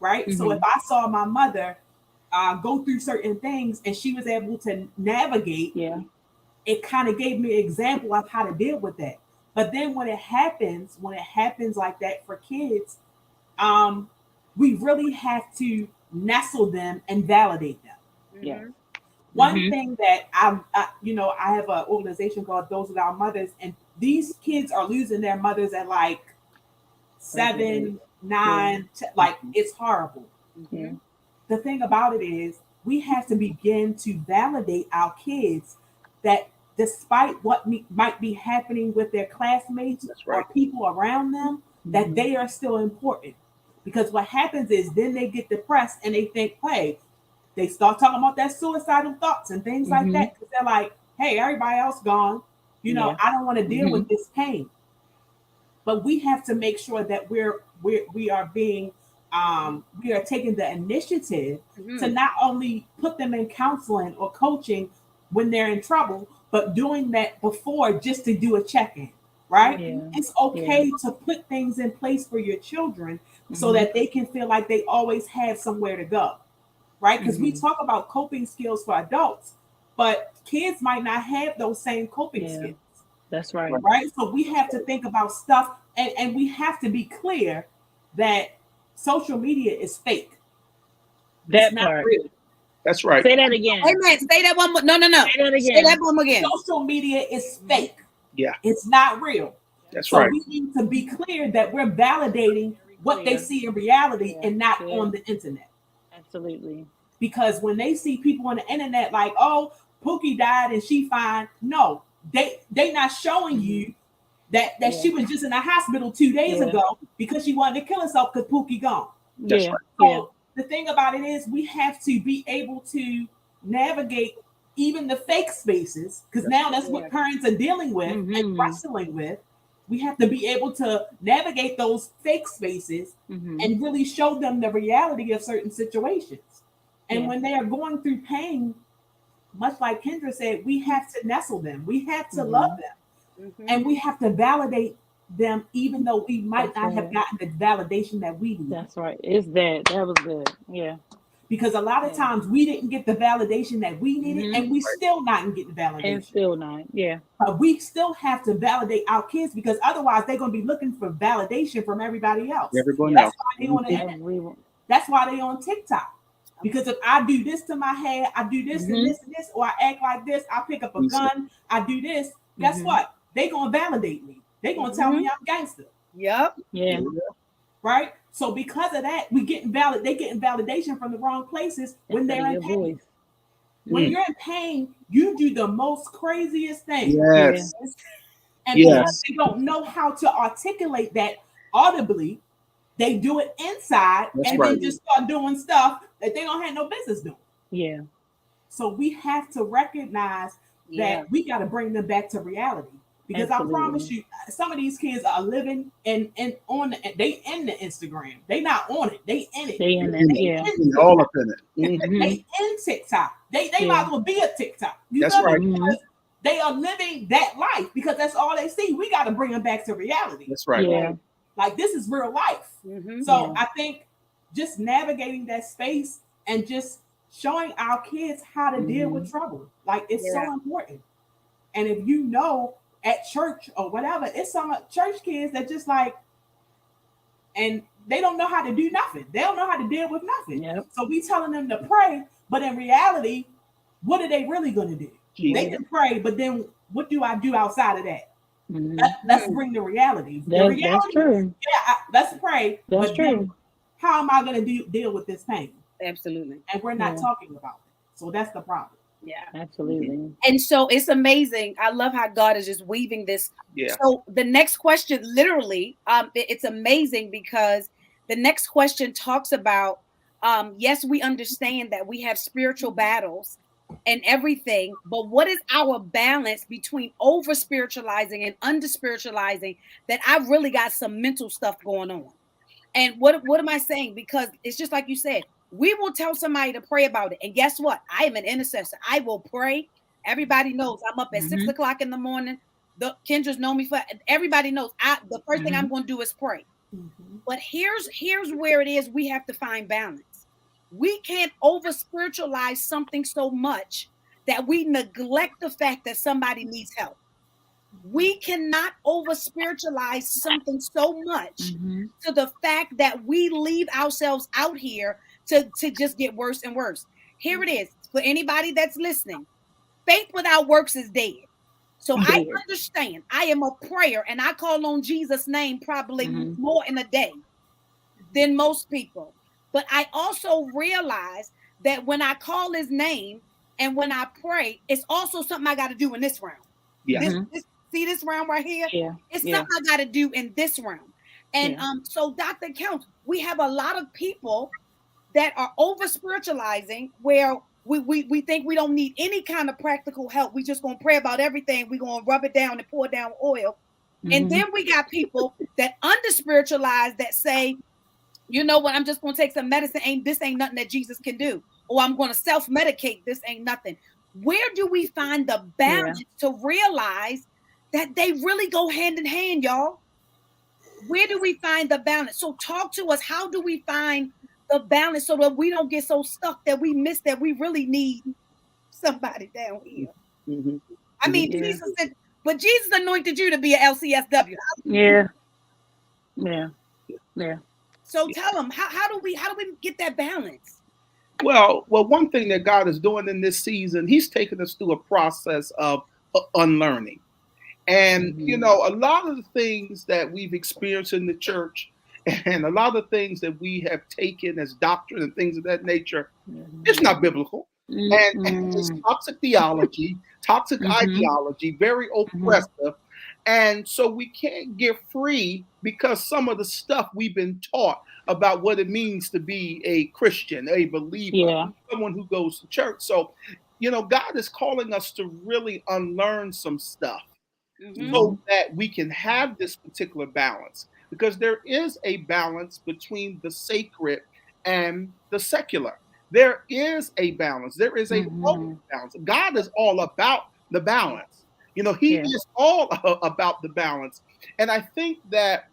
Right. So if I saw my mother go through certain things and she was able to navigate, it kind of gave me an example of how to deal with that. But then when it happens like that for kids, we really have to nestle them and validate them. One thing that I have an organization called Those Without Mothers, and these kids are losing their mothers at like 7, 9, like it's horrible. The thing about it is we have to begin to validate our kids that despite what might be happening with their classmates or people around them, that they are still important. Because what happens is then they get depressed and they think, hey, they start talking about that suicidal thoughts and things like that. Because they're like, hey, everybody else gone. I don't want to deal with this pain. But we have to make sure that we are being we are taking the initiative to not only put them in counseling or coaching when they're in trouble, but doing that before just to do a check-in, right? It's okay to put things in place for your children so that they can feel like they always have somewhere to go, right? Because we talk about coping skills for adults, but kids might not have those same coping skills. That's right. Right? So we have to think about stuff and we have to be clear that social media is fake. That It's not part. real. That's right. Say that again. Amen. Say that one more. No. Say that again. Say that one more again. Social media is fake. Yeah. It's not real. That's So right. we need to be clear that we're validating what they see in reality and not on the internet. Absolutely. Because when they see people on the internet like, oh, Pookie died and she fine. No, they not showing you that she was just in the hospital 2 days ago because she wanted to kill herself because Pookie gone. That's right. So the thing about it is we have to be able to navigate even the fake spaces, because now that's what parents are dealing with and wrestling with. We have to be able to navigate those fake spaces and really show them the reality of certain situations. And when they are going through pain, much like Kendra said, we have to nestle them. We have to love them. And we have to validate them, even though we might not have gotten the validation that we need. That's right. It's that. That was good. Yeah. Because a lot of times we didn't get the validation that we needed, and we still not getting validation. And still not. Yeah. But we still have to validate our kids, because otherwise they're going to be looking for validation from everybody else. Everyone else. Why they on that's why they on TikTok. Because if I do this to my hair, I do this and this and this, or I act like this, I pick up a gun, I do this, guess what? They going to validate me. They going to tell me I'm gangster. Yep. Yeah. Right? So because of that, they getting validation from the wrong places when they're in pain. When you're in pain, you do the most craziest thing. Yes. And because they don't know how to articulate that audibly, they do it inside then just start doing stuff that they don't have no business doing. Yeah. So we have to recognize that we got to bring them back to reality. Because I promise you, some of these kids are living and on they in the Instagram. They not on it. They in it. They in it. All up in it. They in TikTok. They might as well be a TikTok. That's right. Because they are living that life because that's all they see. We got to bring them back to reality. That's right. Yeah. Like this is real life. So I think just navigating that space and just showing our kids how to deal with trouble. Like it's so important. And if you know at church or whatever, it's some church kids that just like, and they don't know how to do nothing. They don't know how to deal with nothing. Yep. So we telling them to pray, but in reality, what are they really going to do? They can pray, but then what do I do outside of that? Let's bring the reality. That's true. Yeah, let's pray. That's true. How am I going to deal with this pain? Absolutely. And we're not talking about it. So that's the problem. Yeah, absolutely. And so it's amazing. I love how God is just weaving this. Yeah. So the next question, literally, it's amazing because the next question talks about, yes, we understand that we have spiritual battles and everything, but what is our balance between over spiritualizing and under spiritualizing? That I've really got some mental stuff going on. And what am I saying? Because it's just like you said. We will tell somebody to pray about it. And guess what? I am an intercessor. I will pray. Everybody knows I'm up at 6 o'clock in the morning. The Kendra's know me for everybody knows. The first thing I'm going to do is pray. But here's where it is. We have to find balance. We can't over spiritualize something so much that we neglect the fact that somebody needs help. We cannot over spiritualize something so much to the fact that we leave ourselves out here to just get worse and worse. Here it is. For anybody that's listening, faith without works is dead. So I understand. I am a prayer and I call on Jesus' name probably more in a day than most people. But I also realize that when I call his name and when I pray, it's also something I got to do in this round. Yeah. See this round right here? Yeah. It's something I got to do in this round. And so Dr. Counts, we have a lot of people that are over spiritualizing where we think we don't need any kind of practical help. We just gonna pray about everything. We're gonna rub it down and pour down oil. And then we got people that under spiritualize that say, you know what, I'm just gonna take some medicine. This ain't nothing that Jesus can do. Or I'm gonna self-medicate. This ain't nothing. Where do we find the balance to realize that they really go hand in hand, y'all? Where do we find the balance? So talk to us. How do we find the balance so that we don't get so stuck that we miss that we really need somebody down here? I mean, Jesus said, but Jesus anointed you to be an LCSW. Yeah. Yeah. Yeah. So tell them, how do we get that balance? Well, one thing that God is doing in this season, He's taking us through a process of unlearning. And, you Mm-hmm. know, a lot of the things that we've experienced in the church and a lot of things that we have taken as doctrine and things of that nature, it's not biblical. And it's Mm-hmm. toxic theology, toxic Mm-hmm. ideology, very Mm-hmm. oppressive. And so we can't get free because some of the stuff we've been taught about what it means to be a Christian, a believer, Yeah. someone who goes to church. So, you know, God is calling us to really unlearn some stuff Mm-hmm. so Mm-hmm. that we can have this particular balance, because there is a balance between the sacred and the secular. There is a balance. There is a healthy Mm-hmm. balance. God is all about the balance. You know, He Yeah. is all about the balance. And I think that,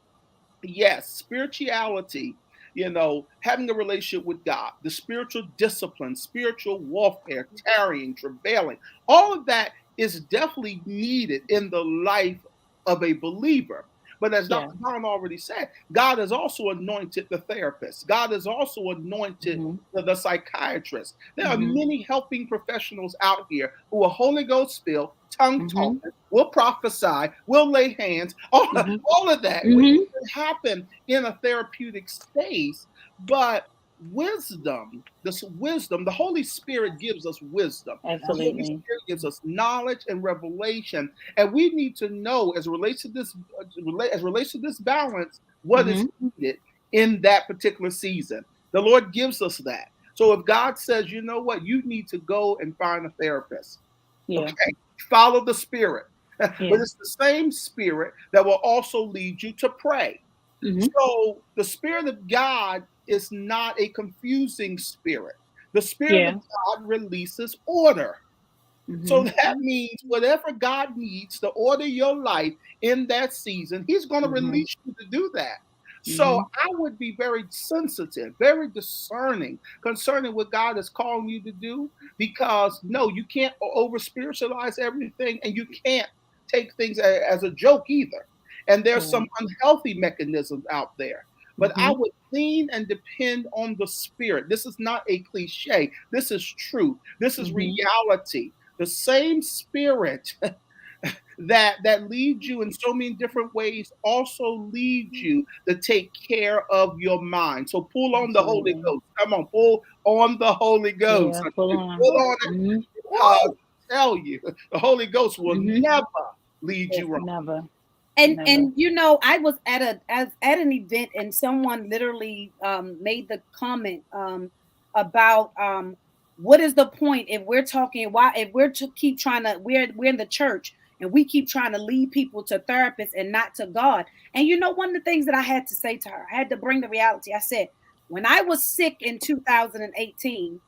yes, spirituality, you know, having a relationship with God, the spiritual discipline, spiritual warfare, tarrying, travailing, all of that is definitely needed in the life of a believer. But as Yeah. Dr. Brown already said, God has also anointed the therapist. God has also anointed Mm-hmm. the psychiatrist. There are Mm-hmm. many helping professionals out here who are Holy Ghost filled, tongue Mm-hmm. talking, will prophesy, will lay hands, Mm-hmm. all of that. Mm-hmm. Happen in a therapeutic space, but wisdom, this wisdom, the Holy Spirit gives us wisdom. The Holy Absolutely. Spirit gives us knowledge and revelation, and we need to know, as relates to this, as relates to this balance, what is Mm-hmm. needed in that particular season. The Lord gives us that. So if God says, you know what, you need to go and find a therapist, Yeah. okay, follow the Spirit. But Yeah. it's the same Spirit that will also lead you to pray. Mm-hmm. So the Spirit of God is not a confusing spirit. The Spirit of Yeah. God releases order. So Mm-hmm. that means whatever God needs to order your life in that season, He's going to Mm-hmm. release you to do that. So Mm-hmm. I would be very sensitive, very discerning concerning what God is calling you to do, because no, you can't over spiritualize everything, and you can't take things as a joke either. And there's Yeah. some unhealthy mechanisms out there. But I Mm-hmm. would lean and depend on the Spirit. This is not a cliche. This is truth. This is Mm-hmm. reality. The same Spirit that leads you in so many different ways also leads you to take care of your mind. So pull on the Holy Absolutely. Ghost. Come on, pull on the Holy Ghost. Yeah. Full on. Pull on it, Mm-hmm. because I tell you, the Holy Ghost will Mm-hmm. never lead Yes. you wrong. Never. Never. And you know, I was at an event, and someone literally made the comment about what is the point if we're talking, why if we're to keep trying to, we're in the church and we keep trying to lead people to therapists and not to God. And you know, one of the things that I had to say to her, I had to bring the reality. I said, when I was sick in 2018,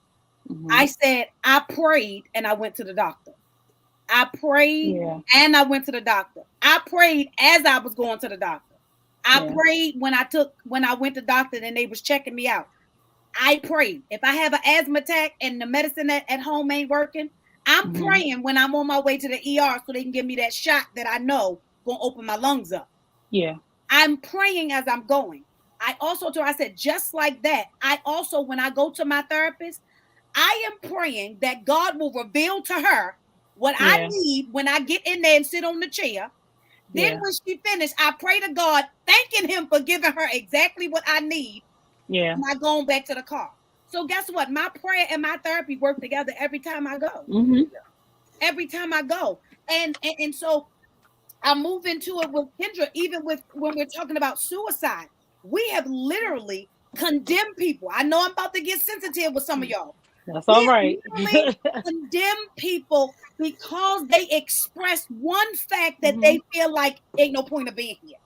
Mm-hmm. I said I prayed and I went to the doctor. I prayed Yeah. and I went to the doctor. I prayed as I was going to the doctor. I Yeah. prayed when I went to the doctor and they was checking me out. I prayed. If I have an asthma attack and the medicine at home ain't working, I'm Mm-hmm. praying when I'm on my way to the ER so they can give me that shot that I know gonna open my lungs up. Yeah. I'm praying as I'm going. I said, just like that, I also, when I go to my therapist, I am praying that God will reveal to her what I Yeah. need when I get in there and sit on the chair. Then Yeah. when she finished, I pray to God, thanking him for giving her exactly what I need Yeah. when I going back to the car. So guess what? My prayer and my therapy work together every time I go. Mm-hmm. Every time I go. And so I move into it with Kendra, even with when we're talking about suicide. We have literally condemned people. I know I'm about to get sensitive with some of y'all. That's We all have right. literally condemned people because they express one fact that Mm-hmm. they feel like ain't no point of being here.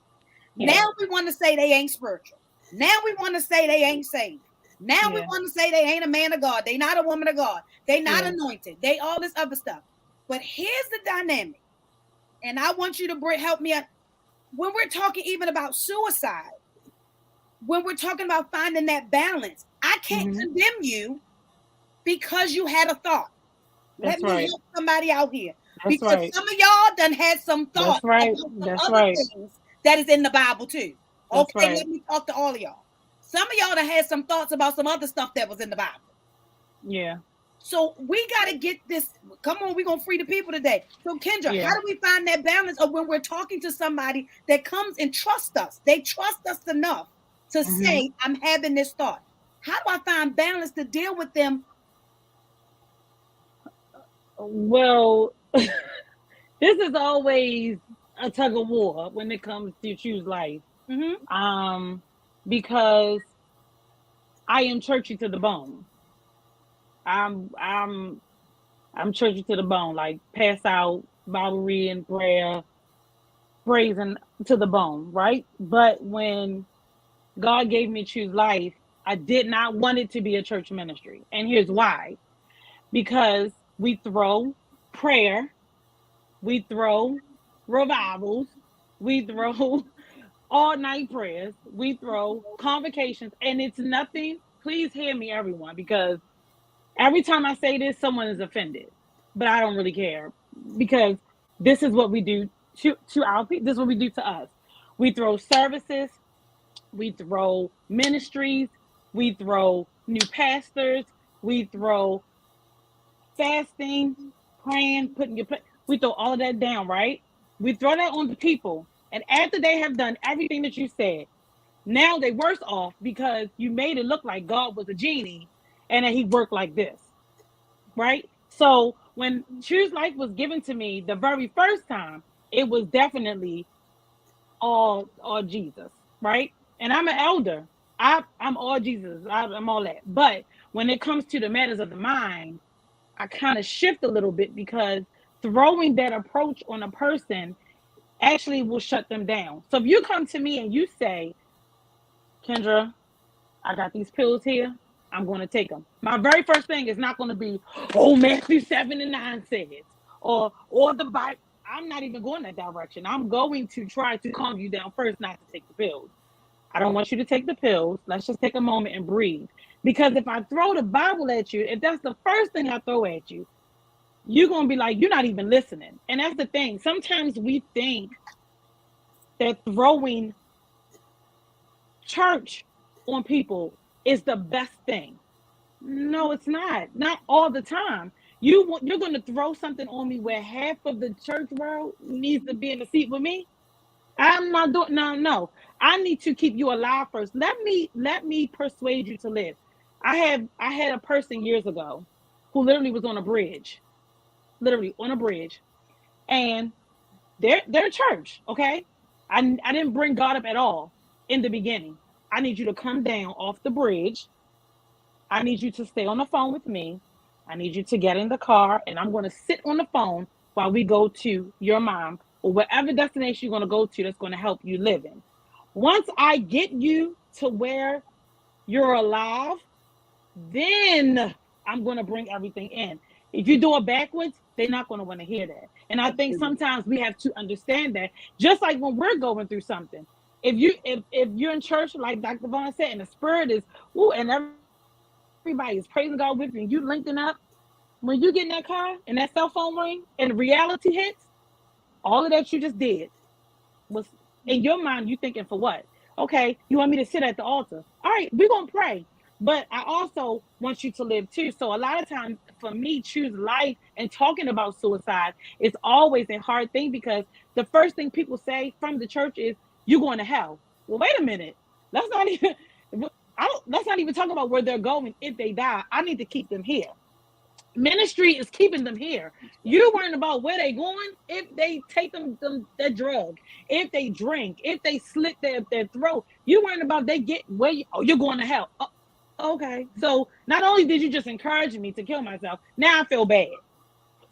Yeah. Now we want to say they ain't spiritual. Now we want to say they ain't saved. Now we Yeah. want to say they ain't a man of God. They not a woman of God. They not Yeah. anointed. They all this other stuff. But here's the dynamic, and I want you to help me out. When we're talking even about suicide, when we're talking about finding that balance, I can't Mm-hmm. condemn you because you had a thought. Let That's me right. help somebody out here, That's because right. some of y'all done had some That's thoughts right. about some That's other right. things that is in the Bible too. That's Okay, right. let me talk to all of y'all. Some of y'all that had some thoughts about some other stuff that was in the Bible. Yeah. So we got to get this. Come on, we're going to free the people today. So, Kendra, Yeah. how do we find that balance of when we're talking to somebody that comes and trusts us? They trust us enough to say, I'm having this thought. How do I find balance to deal with them? Well, this is always a tug of war when it comes to choose life. Because I am churchy to the bone. I'm I'm I'm churchy to the bone, like pass out, Bible reading, prayer, praising to the bone, right? But when God gave me choose life, I did not want it to be a church ministry. And here's why. Because we throw prayer, we throw revivals, we throw all night prayers, we throw convocations, and it's nothing. Please hear me, everyone, because every time I say this, someone is offended, but I don't really care because this is what we do to our people. This is what we do to us. We throw services, we throw ministries, we throw new pastors, we throw fasting, praying, we throw all of that down, right? We throw that on the people. And after they have done everything that you said, now they worse off because you made it look like God was a genie and that he worked like this, right? So when Choose Life was given to me the very first time, it was definitely all Jesus, right? And I'm an elder. I'm all Jesus. I'm all that. But when it comes to the matters of the mind, I kind of shift a little bit because throwing that approach on a person actually will shut them down. So if you come to me and you say, Kendra, I got these pills here, I'm going to take them. My very first thing is not going to be, oh, Matthew 7 and 9 says, or the Bible. I'm not even going that direction. I'm going to try to calm you down first, not to take the pills. I don't want you to take the pills. Let's just take a moment and breathe. Because if I throw the Bible at you, if that's the first thing I throw at you, you're going to be like, you're not even listening. And that's the thing. Sometimes we think that throwing church on people is the best thing. No, it's not. Not all the time. You're going to throw something on me where half of the church world needs to be in the seat with me. I'm not doing no. I need to keep you alive first. Let me persuade you to live. I had a person years ago who literally was on a bridge, literally on a bridge, and they're a church, okay? I didn't bring God up at all in the beginning. I need you to come down off the bridge. I need you to stay on the phone with me. I need you to get in the car, and I'm going to sit on the phone while we go to your mom or whatever destination you're going to go to that's going to help you live in. Once I get you to where you're alive, then I'm going to bring everything in. If you do it backwards, they're not going to want to hear that. And I think sometimes we have to understand that. Just like when we're going through something, if you're in church, like Dr. Vaughn said, and the spirit is, ooh, and everybody is praising God with you, and you linking up, when you get in that car and that cell phone ring and reality hits, all of that you just did was in your mind, you thinking for what? Okay, you want me to sit at the altar. All right, we're gonna pray. But I also want you to live too. So a lot of times for me, choose life and talking about suicide is always a hard thing because the first thing people say from the church is you're going to hell. Well, wait a minute. Let's not even let's not even talk about where they're going if they die. I need to keep them here. Ministry is keeping them here. You're worrying about where they going if they take them that drug, if they drink, if they slit their throat. You're worrying about they get where you're going to hell. Oh, okay. So not only did you just encourage me to kill myself, now I feel bad.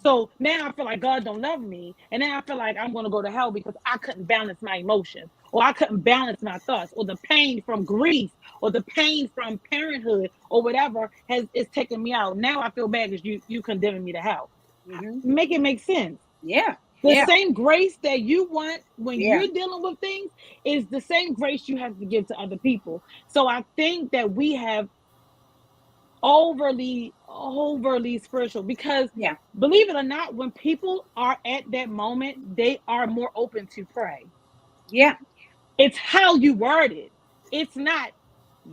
So now I feel like God don't love me, and now I feel like I'm going to go to hell because I couldn't balance my emotions, or I couldn't balance my thoughts, or the pain from grief, or the pain from parenthood, or whatever is taking me out. Now I feel bad because you condemning me to hell. Make it make sense. Yeah. The Yeah. same grace that you want when Yeah. you're dealing with things is the same grace you have to give to other people. So I think that we have overly spiritual because Yeah. believe it or not, when people are at that moment, they are more open to pray. Yeah. It's how you word it. It's not,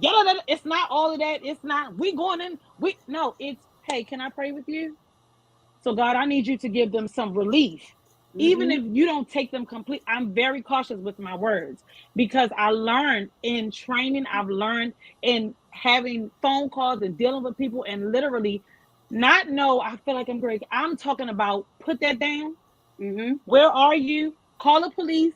it's not all of that. It's not, we going in, no, it's, hey, can I pray with you? So God, I need you to give them some relief. Even if you don't take them complete, I'm very cautious with my words because I learned in training, I've learned in having phone calls and dealing with people and literally not know, I feel like I'm great. I'm talking about put that down. Where are you? Call the police.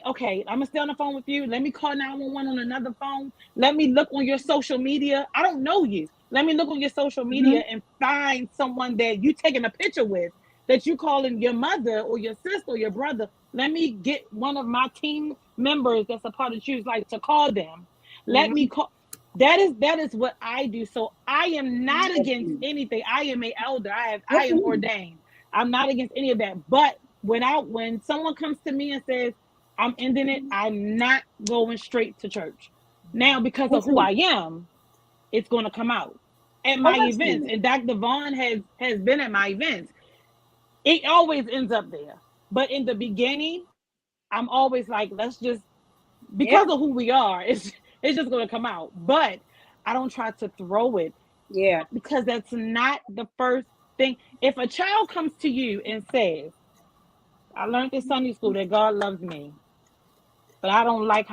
Okay, I'm gonna stay on the phone with you. Let me call 911 on another phone. Let me look on your social media. I don't know you. Let me look on your social media and find someone that you taking a picture with, that you calling your mother or your sister or your brother. Let me get one of my team members that's a part of Choose Life to call them. Let me call. That is what I do. So I am not against anything. I am an elder. I am ordained. I'm not against any of that. But when someone comes to me and says, I'm ending it, I'm not going straight to church. Now, because of who I am, it's going to come out at my events. And Dr. Vaughn has been at my events. It always ends up there. But in the beginning, I'm always like, let's just, because of who we are, it's just going to come out. But I don't try to throw it. Yeah. Because that's not the first thing. If a child comes to you and says, I learned in Sunday school that God loves me, but I don't like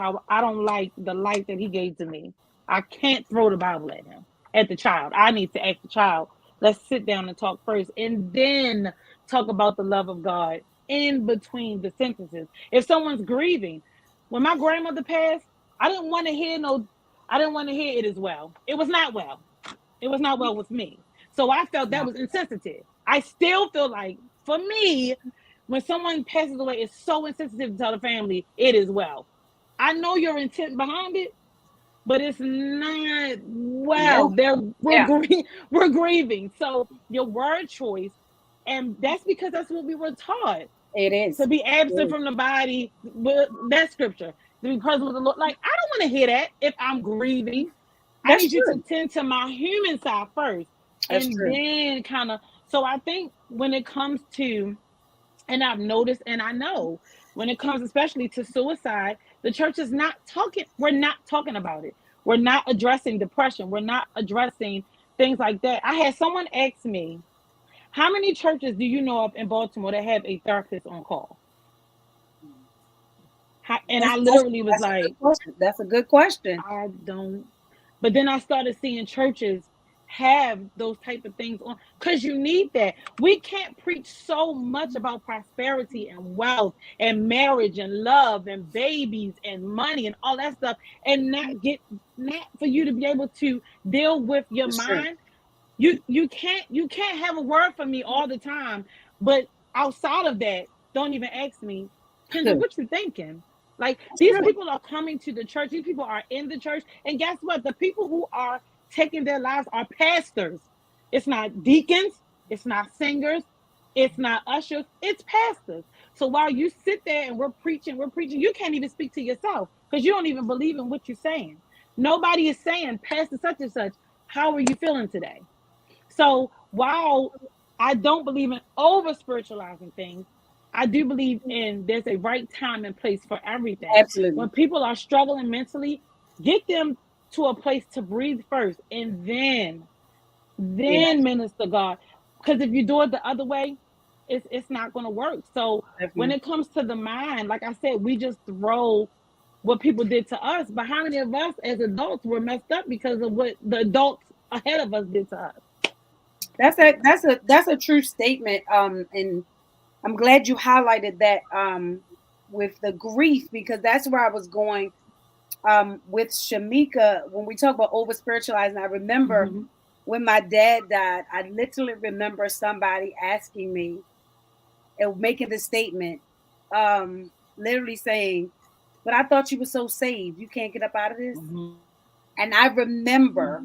the life that he gave to me. I can't throw the Bible at him, at the child. I need to ask the child, let's sit down and talk first and then talk about the love of God in between the sentences. If someone's grieving, when my grandmother passed, I didn't want to hear it as well. It was not well. It was not well with me. So I felt that was insensitive. I still feel like, for me, when someone passes away, it's so insensitive to tell the family it is well. I know your intent behind it, but it's not well. We're grieving. So your word choice, and that's because that's what we were taught. It is to be absent from the body. That scripture, to be present with the Lord. Like, I don't want to hear that if I'm grieving. I need you to tend to my human side first, and then kind of. So I think when it comes to, and I've noticed and I know when it comes especially to suicide, the church is not talking. We're not talking about it. We're not addressing depression. We're not addressing things like that. I had someone ask me, how many churches do you know of in Baltimore that have a therapist on call? I literally was like, that's a good question. I don't. But then I started seeing churches have those type of things on, because you need that. We can't preach so much about prosperity and wealth and marriage and love and babies and money and all that stuff, and not for you to be able to deal with your mind. You can't have a word for me all the time, but outside of that, don't even ask me, Kendra, what you thinking? Like, these people are coming to the church. These people are in the church. And guess what? The people who are taking their lives are pastors. It's not deacons. It's not singers. It's not ushers. It's pastors. So while you sit there and we're preaching, you can't even speak to yourself because you don't even believe in what you're saying. Nobody is saying, Pastor such and such, how are you feeling today? So while I don't believe in over spiritualizing things, I do believe in there's a right time and place for everything. Absolutely. When people are struggling mentally, get them to a place to breathe first, and then minister God. Because if you do it the other way, it's not going to work. So when it comes to the mind, like I said, we just throw what people did to us. But how many of us as adults were messed up because of what the adults ahead of us did to us? That's a true statement. And I'm glad you highlighted that with the grief, because that's where I was going with Shameka when we talk about over spiritualizing. I remember when my dad died, I literally remember somebody asking me and making the statement, literally saying, "But I thought you were so saved. You can't get up out of this." And I remember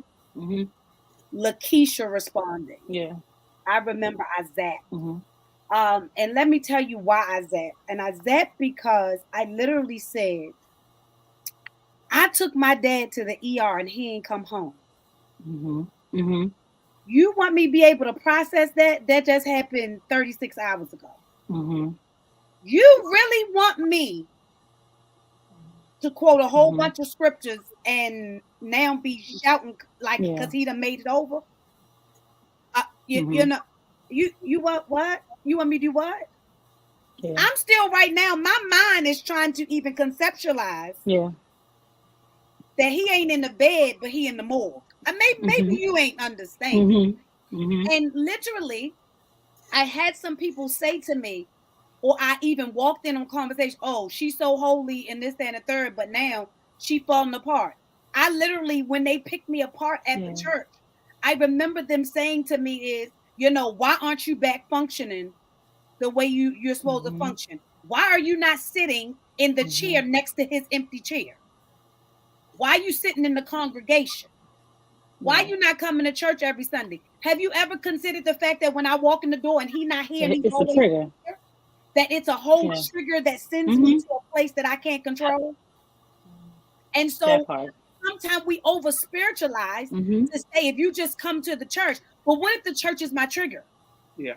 Lakeisha responding. Yeah. I remember I zapped. And let me tell you why I zapped. And I zapped because I literally said, I took my dad to the ER and he ain't come home. You want me to be able to process that? That just happened 36 hours ago. You really want me to quote a whole bunch of scriptures and now be shouting like because he done made it over. You know, you what? You want me to do what? Yeah. I'm still right now. My mind is trying to even conceptualize. Yeah. That he ain't in the bed, but he in the morgue. Maybe you ain't understanding. And literally, I had some people say to me, or I even walked in on conversation, oh, she's so holy and this, that, and the third, but now she falling apart. I literally, when they picked me apart at the church, I remember them saying to me is, you know, why aren't you back functioning the way you're supposed to function? Why are you not sitting in the chair next to his empty chair? Why are you sitting in the congregation? Why are you not coming to church every Sunday? Have you ever considered the fact that when I walk in the door and he's not here, and he's it's a trigger. Here, that it's a whole trigger that sends me to a place that I can't control? And so sometimes we over spiritualize to say, if you just come to the church, but what if the church is my trigger? Yeah.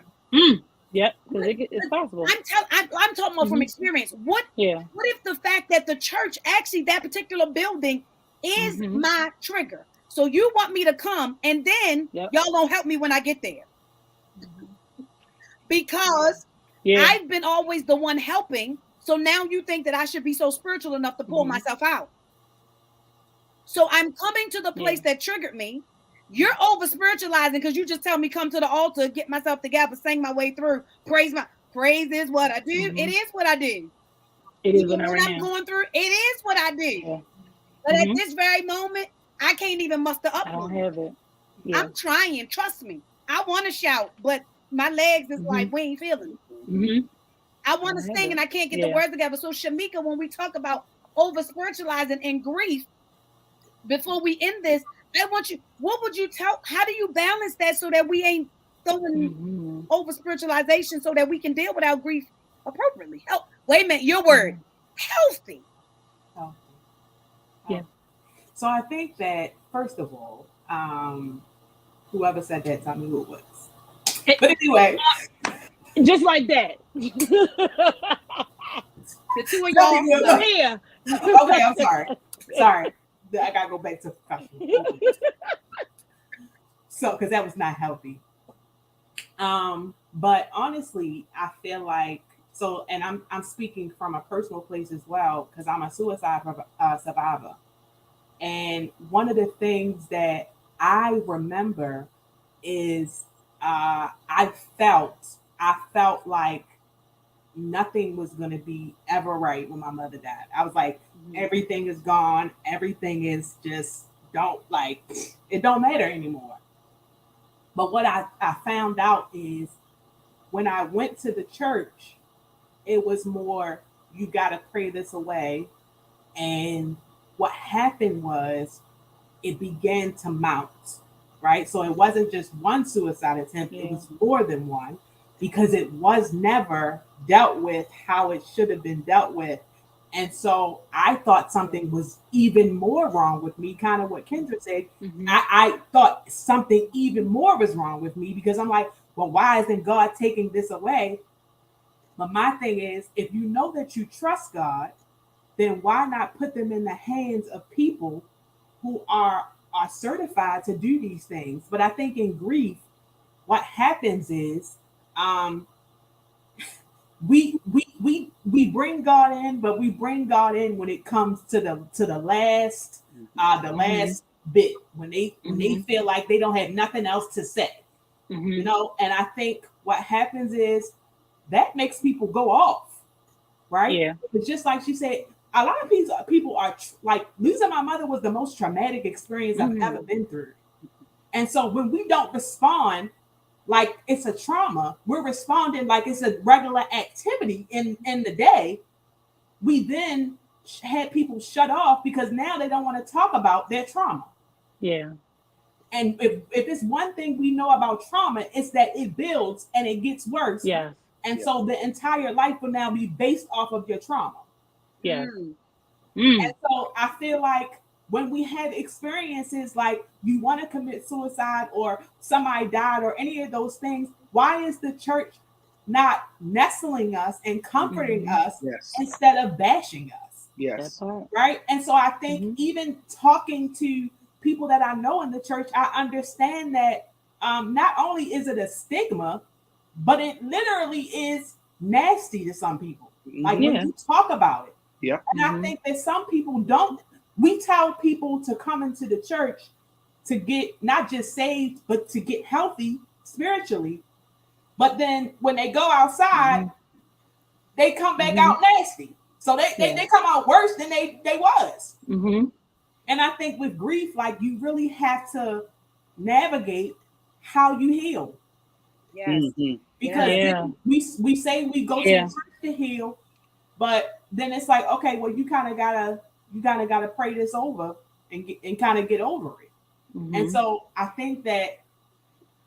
Yep, it's possible. I'm talking about from experience. What if the fact that the church, actually that particular building is my trigger? So you want me to come and then y'all don't help me when I get there. Because I've been always the one helping. So now you think that I should be so spiritual enough to pull myself out. So I'm coming to the place that triggered me. You're over spiritualizing because you just tell me come to the altar, get myself together, sing my way through, praise is what I do. It is what I do. It is what I'm going through. It is what I do. Yeah. But at this very moment, I can't even muster up. I don't have it. Yeah. I'm trying. Trust me. I want to shout, but my legs is like, we ain't feeling it. I want to sing and I can't get the words together. So Shameka, when we talk about over spiritualizing and grief, before we end this, I want you, what would you tell, how do you balance that so that we ain't throwing over spiritualization so that we can deal with our grief appropriately? Wait a minute, your word, healthy. Yeah. So I think that, first of all, whoever said that, tell me who it was. But anyway. Just like that. The two of y'all here. Okay, I'm sorry. Sorry. I gotta go back to professional. So, because that was not healthy. But honestly, I feel like and I'm speaking from a personal place as well, because I'm a suicide survivor. And one of the things that I remember is I felt like nothing was going to be ever right when my mother died. I was like, everything is gone. Everything is just it don't matter anymore. But what I found out is when I went to the church, it was more, you got to pray this away. And what happened was it began to mount, right? So it wasn't just one suicide attempt, it was more than one, because it was never dealt with how it should have been dealt with. And so I thought something was even more wrong with me, kind of what Kendra said. I thought something even more was wrong with me, because I'm like, well, why isn't God taking this away? But my thing is, if you know that you trust God, then why not put them in the hands of people who are certified to do these things? But I think in grief, what happens is we bring God in, but we bring God in when it comes to the last last bit, when they feel like they don't have nothing else to say, you know. And I think what happens is that makes people go off, right? Yeah. It's just like she said, a lot of people are like, losing my mother was the most traumatic experience I've ever been through. And so when we don't respond like it's a trauma, we're responding like it's a regular activity in the day. We then had people shut off because now they don't want to talk about their trauma. Yeah. And if it's one thing we know about trauma, it's that it builds and it gets worse. Yeah. And so the entire life will now be based off of your trauma. Yeah. And so I feel like when we have experiences like you want to commit suicide or somebody died or any of those things, why is the church not nestling us and comforting us instead of bashing us? Yes. Right. And so I think even talking to people that I know in the church, I understand that not only is it a stigma, but it literally is nasty to some people. Like when you talk about it. Yeah. And I think that some people don't. We tell people to come into the church to get not just saved, but to get healthy spiritually. But then when they go outside, they come back out nasty. So they come out worse than they was. And I think with grief, like you really have to navigate how you heal. Yes. Because we say we go to the church to heal, but then it's like, okay, well, you kind of gotta pray this over and kind of get over it. And so I think that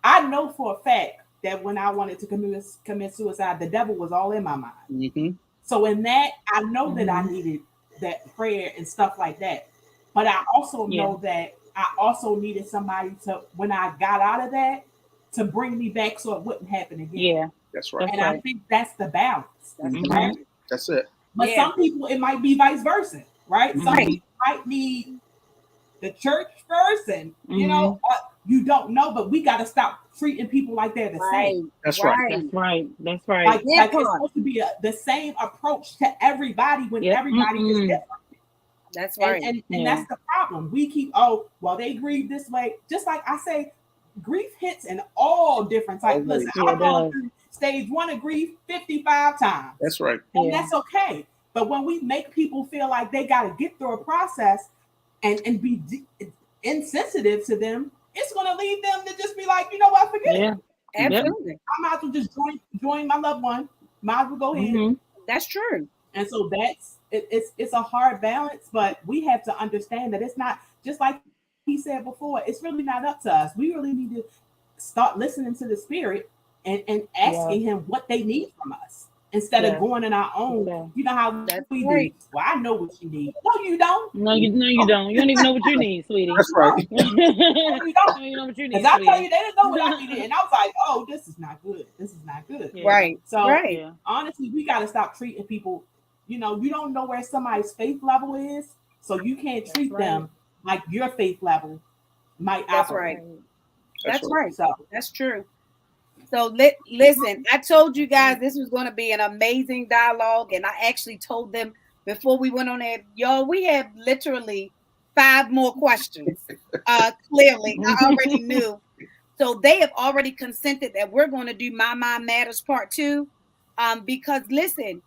I know for a fact that when I wanted to commit suicide, the devil was all in my mind. So in that, I know that I needed that prayer and stuff like that. But I also know that I also needed somebody to, when I got out of that, to bring me back so it wouldn't happen again. Yeah. That's right. And I think that's the balance. Right? That's it. But some people, it might be vice versa, right? Some people might need the church first, and you know, you don't know, but we got to stop treating people like they're the same. That's right. That's right. That's right. Like it's supposed to be the same approach to everybody when everybody is different. That's right. And that's the problem. We keep, oh, well, they grieve this way. Just like I say, grief hits in all different types. Listen, I've gone through stage 1 of grief 55 times. That's right. And that's okay. But when we make people feel like they got to get through a process and be insensitive to them, it's going to lead them to just be like, you know what, forget it. Absolutely. I might as well just join my loved one. Might as well go ahead. That's true. And so it's a hard balance, but we have to understand that it's not, just like he said before, it's really not up to us. We really need to start listening to the spirit and asking him what they need from us instead of going in our own. You know how we do. Well, I know what you need. No, you don't. No, you don't. You don't even know what you need, sweetie. That's right. No, you don't. You know what you need. Because I tell you, they didn't know what I needed, and I was like, "Oh, this is not good. This is not good." Right. So honestly, we got to stop treating people. You know, you don't know where somebody's faith level is, so you can't treat them like your faith level might operate. That's right. So that's true. So listen, I told you guys this was going to be an amazing dialogue, and I actually told them before we went on there, y'all, we have literally 5 more questions. Clearly, I already knew. So they have already consented that we're going to do My Mind Matters Part 2. Because listen,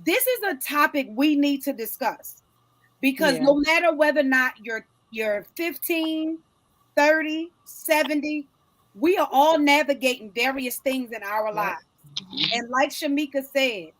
this is a topic we need to discuss. Because no matter whether or not you're 15, 30, 70, we are all navigating various things in our lives. And like Shameka said,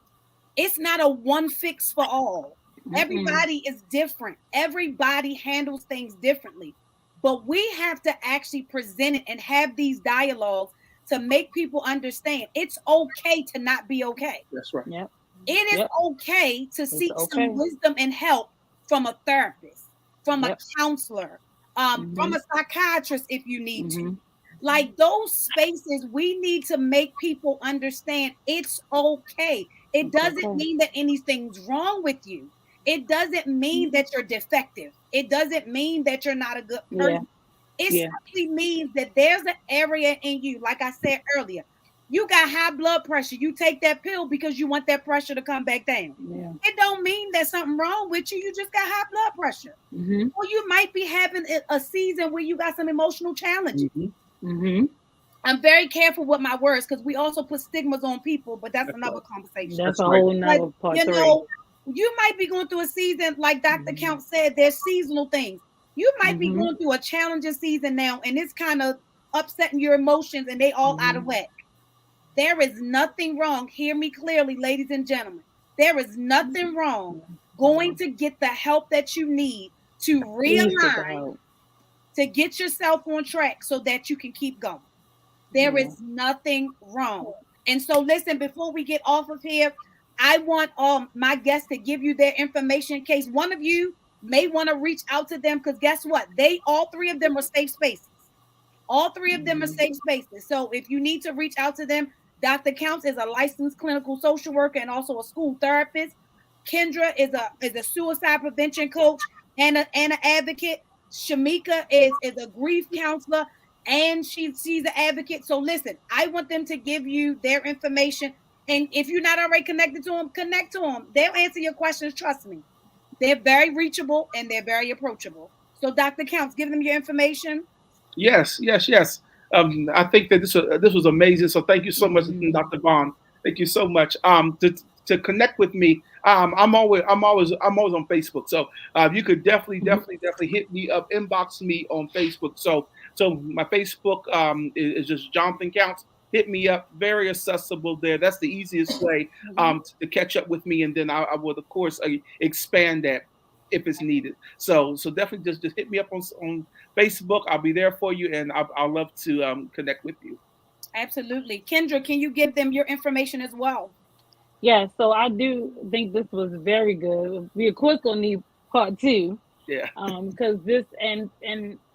it's not a one fix for all. Everybody is different. Everybody handles things differently. But we have to actually present it and have these dialogues to make people understand it's okay to not be okay. That's right. Yep. It is okay to seek some wisdom and help from a therapist, from a counselor, from a psychiatrist if you need to. Like those spaces, we need to make people understand it's okay. It doesn't mean that anything's wrong with you. It doesn't mean that you're defective. It doesn't mean that you're not a good person. It simply means that there's an area in you, like I said earlier, you got high blood pressure. You take that pill because you want that pressure to come back down. It don't mean there's something wrong with you. You just got high blood pressure. Or you might be having a season where you got some emotional challenges. I'm very careful with my words because we also put stigmas on people, but that's another conversation. That's a whole nother part. You know, you might be going through a season, like Dr. Count said, there's seasonal things. You might be going through a challenging season now, and it's kind of upsetting your emotions, and they all out of whack. There is nothing wrong. Hear me clearly, ladies and gentlemen. There is nothing wrong going to get the help that you need to realign, to get yourself on track so that you can keep going. There is nothing wrong. And so listen, before we get off of here, I want my guests to give you their information in case one of you may want to reach out to them, because guess what? All 3 of them are safe spaces. All 3 of them are safe spaces. So if you need to reach out to them, Dr. Counts is a licensed clinical social worker and also a school therapist. Kendra is a suicide prevention coach and an advocate. Shameka is a grief counselor and she's an advocate. So listen, I want them to give you their information. And if you're not already connected to them, connect to them. They'll answer your questions. Trust me. They're very reachable and they're very approachable. So Dr. Counts, give them your information. Yes, yes, yes. I think that this was amazing. So thank you so much, Dr. Vaughn. Thank you so much. To connect with me, I'm always on Facebook. So you could definitely hit me up, inbox me on Facebook. So my Facebook is just Jonathan Counts. Hit me up. Very accessible there. That's the easiest way to catch up with me, and then I would of course expand that if it's needed. So definitely just hit me up on Facebook. I'll be there for you, and I'll love to connect with you. Absolutely. Kendra, can you give them your information as well? Yeah, so I do think this was very good. We of course gonna need part two, Yeah. because this and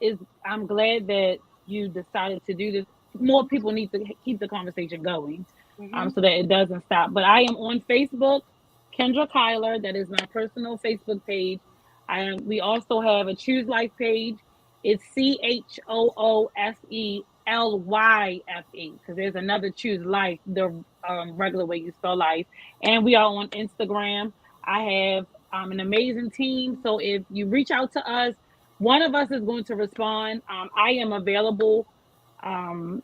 is I'm glad that you decided to do this. More people need to keep the conversation going, so that it doesn't stop. But I am on Facebook, Kendra Kyler. That is my personal Facebook page. We also have a Choose Life page. It's ChooselyFE, because there's another Choose Life, the regular way you spell life. And we are on Instagram. I have an amazing team. So if you reach out to us, one of us is going to respond. I am available.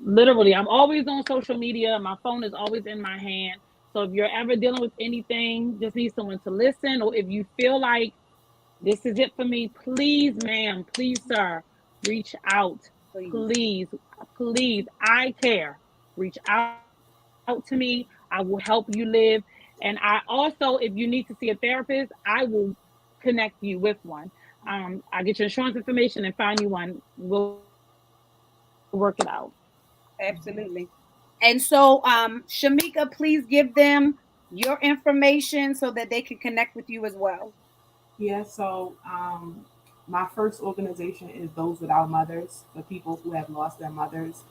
Literally, I'm always on social media. My phone is always in my hand. So if you're ever dealing with anything, just need someone to listen, or if you feel like this is it for me, please, ma'am, please, sir, reach out. Please, please, I care. Reach out to me. I will help you live. And I also, if you need to see a therapist, I will connect you with one. I get your insurance information and find you one. We'll work it out. Absolutely. And so, Shameka, please give them your information so that they can connect with you as well. Yeah, so my first organization is Those Without Mothers, for people who have lost their mothers.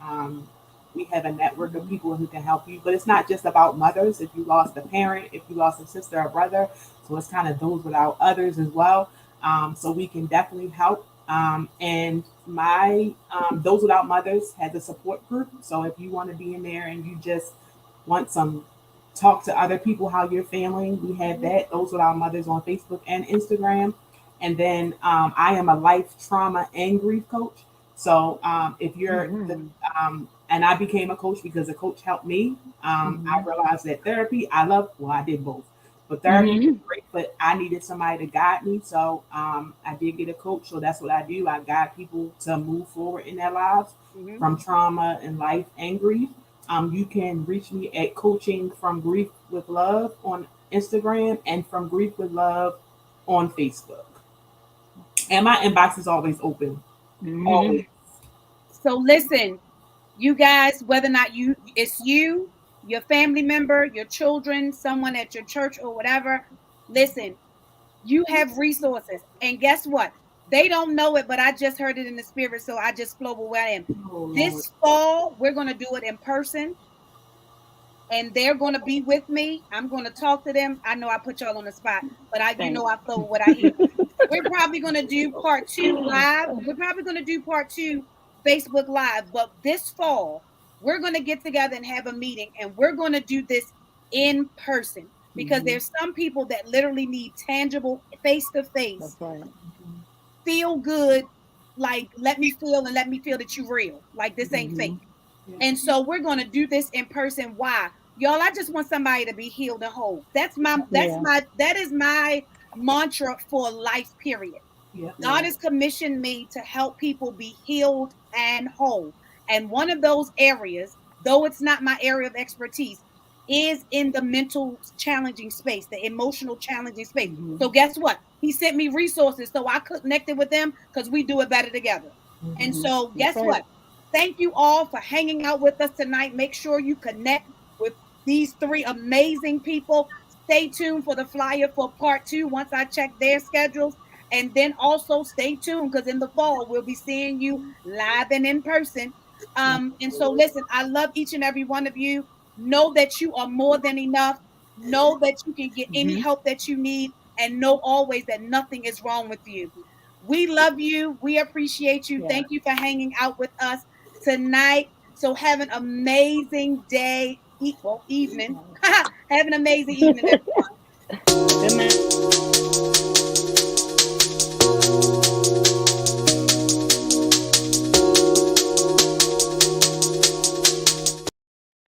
We have a network of people who can help you, but it's not just about mothers. If you lost a parent, if you lost a sister or brother, so it's kind of those without others as well. So we can definitely help. And my Those Without Mothers has a support group. So if you want to be in there and you just want some talk to other people how you're feeling, we have that. Those Without Mothers on Facebook and Instagram. And then I am a life trauma and grief coach. So if you're and I became a coach because a coach helped me. I realized that therapy, I did both. But therapy was great, but I needed somebody to guide me. So I did get a coach. So that's what I do. I guide people to move forward in their lives from trauma and life and grief. You can reach me at Coaching from Grief with Love on Instagram and From Grief with Love on Facebook. And my inbox is always open. Always. So listen, you guys, whether or not it's you, your family member, your children, someone at your church or whatever, listen, you have resources. And guess what? They don't know it, but I just heard it in the spirit, so I just flow where I am. This fall, we're going to do it in person. And they're going to be with me. I'm going to talk to them. I know I put y'all on the spot, but I flow what I hear. We're probably going to do part 2 live. We're probably going to do part 2 Facebook Live. But this fall, we're going to get together and have a meeting, and we're going to do this in person because there's some people that literally need tangible face-to-face. Feel good, like let me feel that you're real. Like this ain't fake. And so we're going to do this in person. Why? Y'all, I just want somebody to be healed and whole. That is my mantra for life, period. God has commissioned me to help people be healed and whole. And one of those areas, though it's not my area of expertise, is in the mental challenging space, the emotional challenging space. So guess what? He sent me resources so I connected with them because we do it better together. And so guess what? Thank you all for hanging out with us tonight. Make sure you connect with these 3 amazing people. Stay tuned for the flyer for part 2 once I check their schedules. And then also stay tuned because in the fall, we'll be seeing you live and in person. And so listen, I love each and every one of you. Know that you are more than enough. Know that you can get any help that you need, and know always that nothing is wrong with you. We love you. We appreciate you. Thank you for hanging out with us tonight. So have an amazing day, evening. Have an amazing evening, everyone. Good night.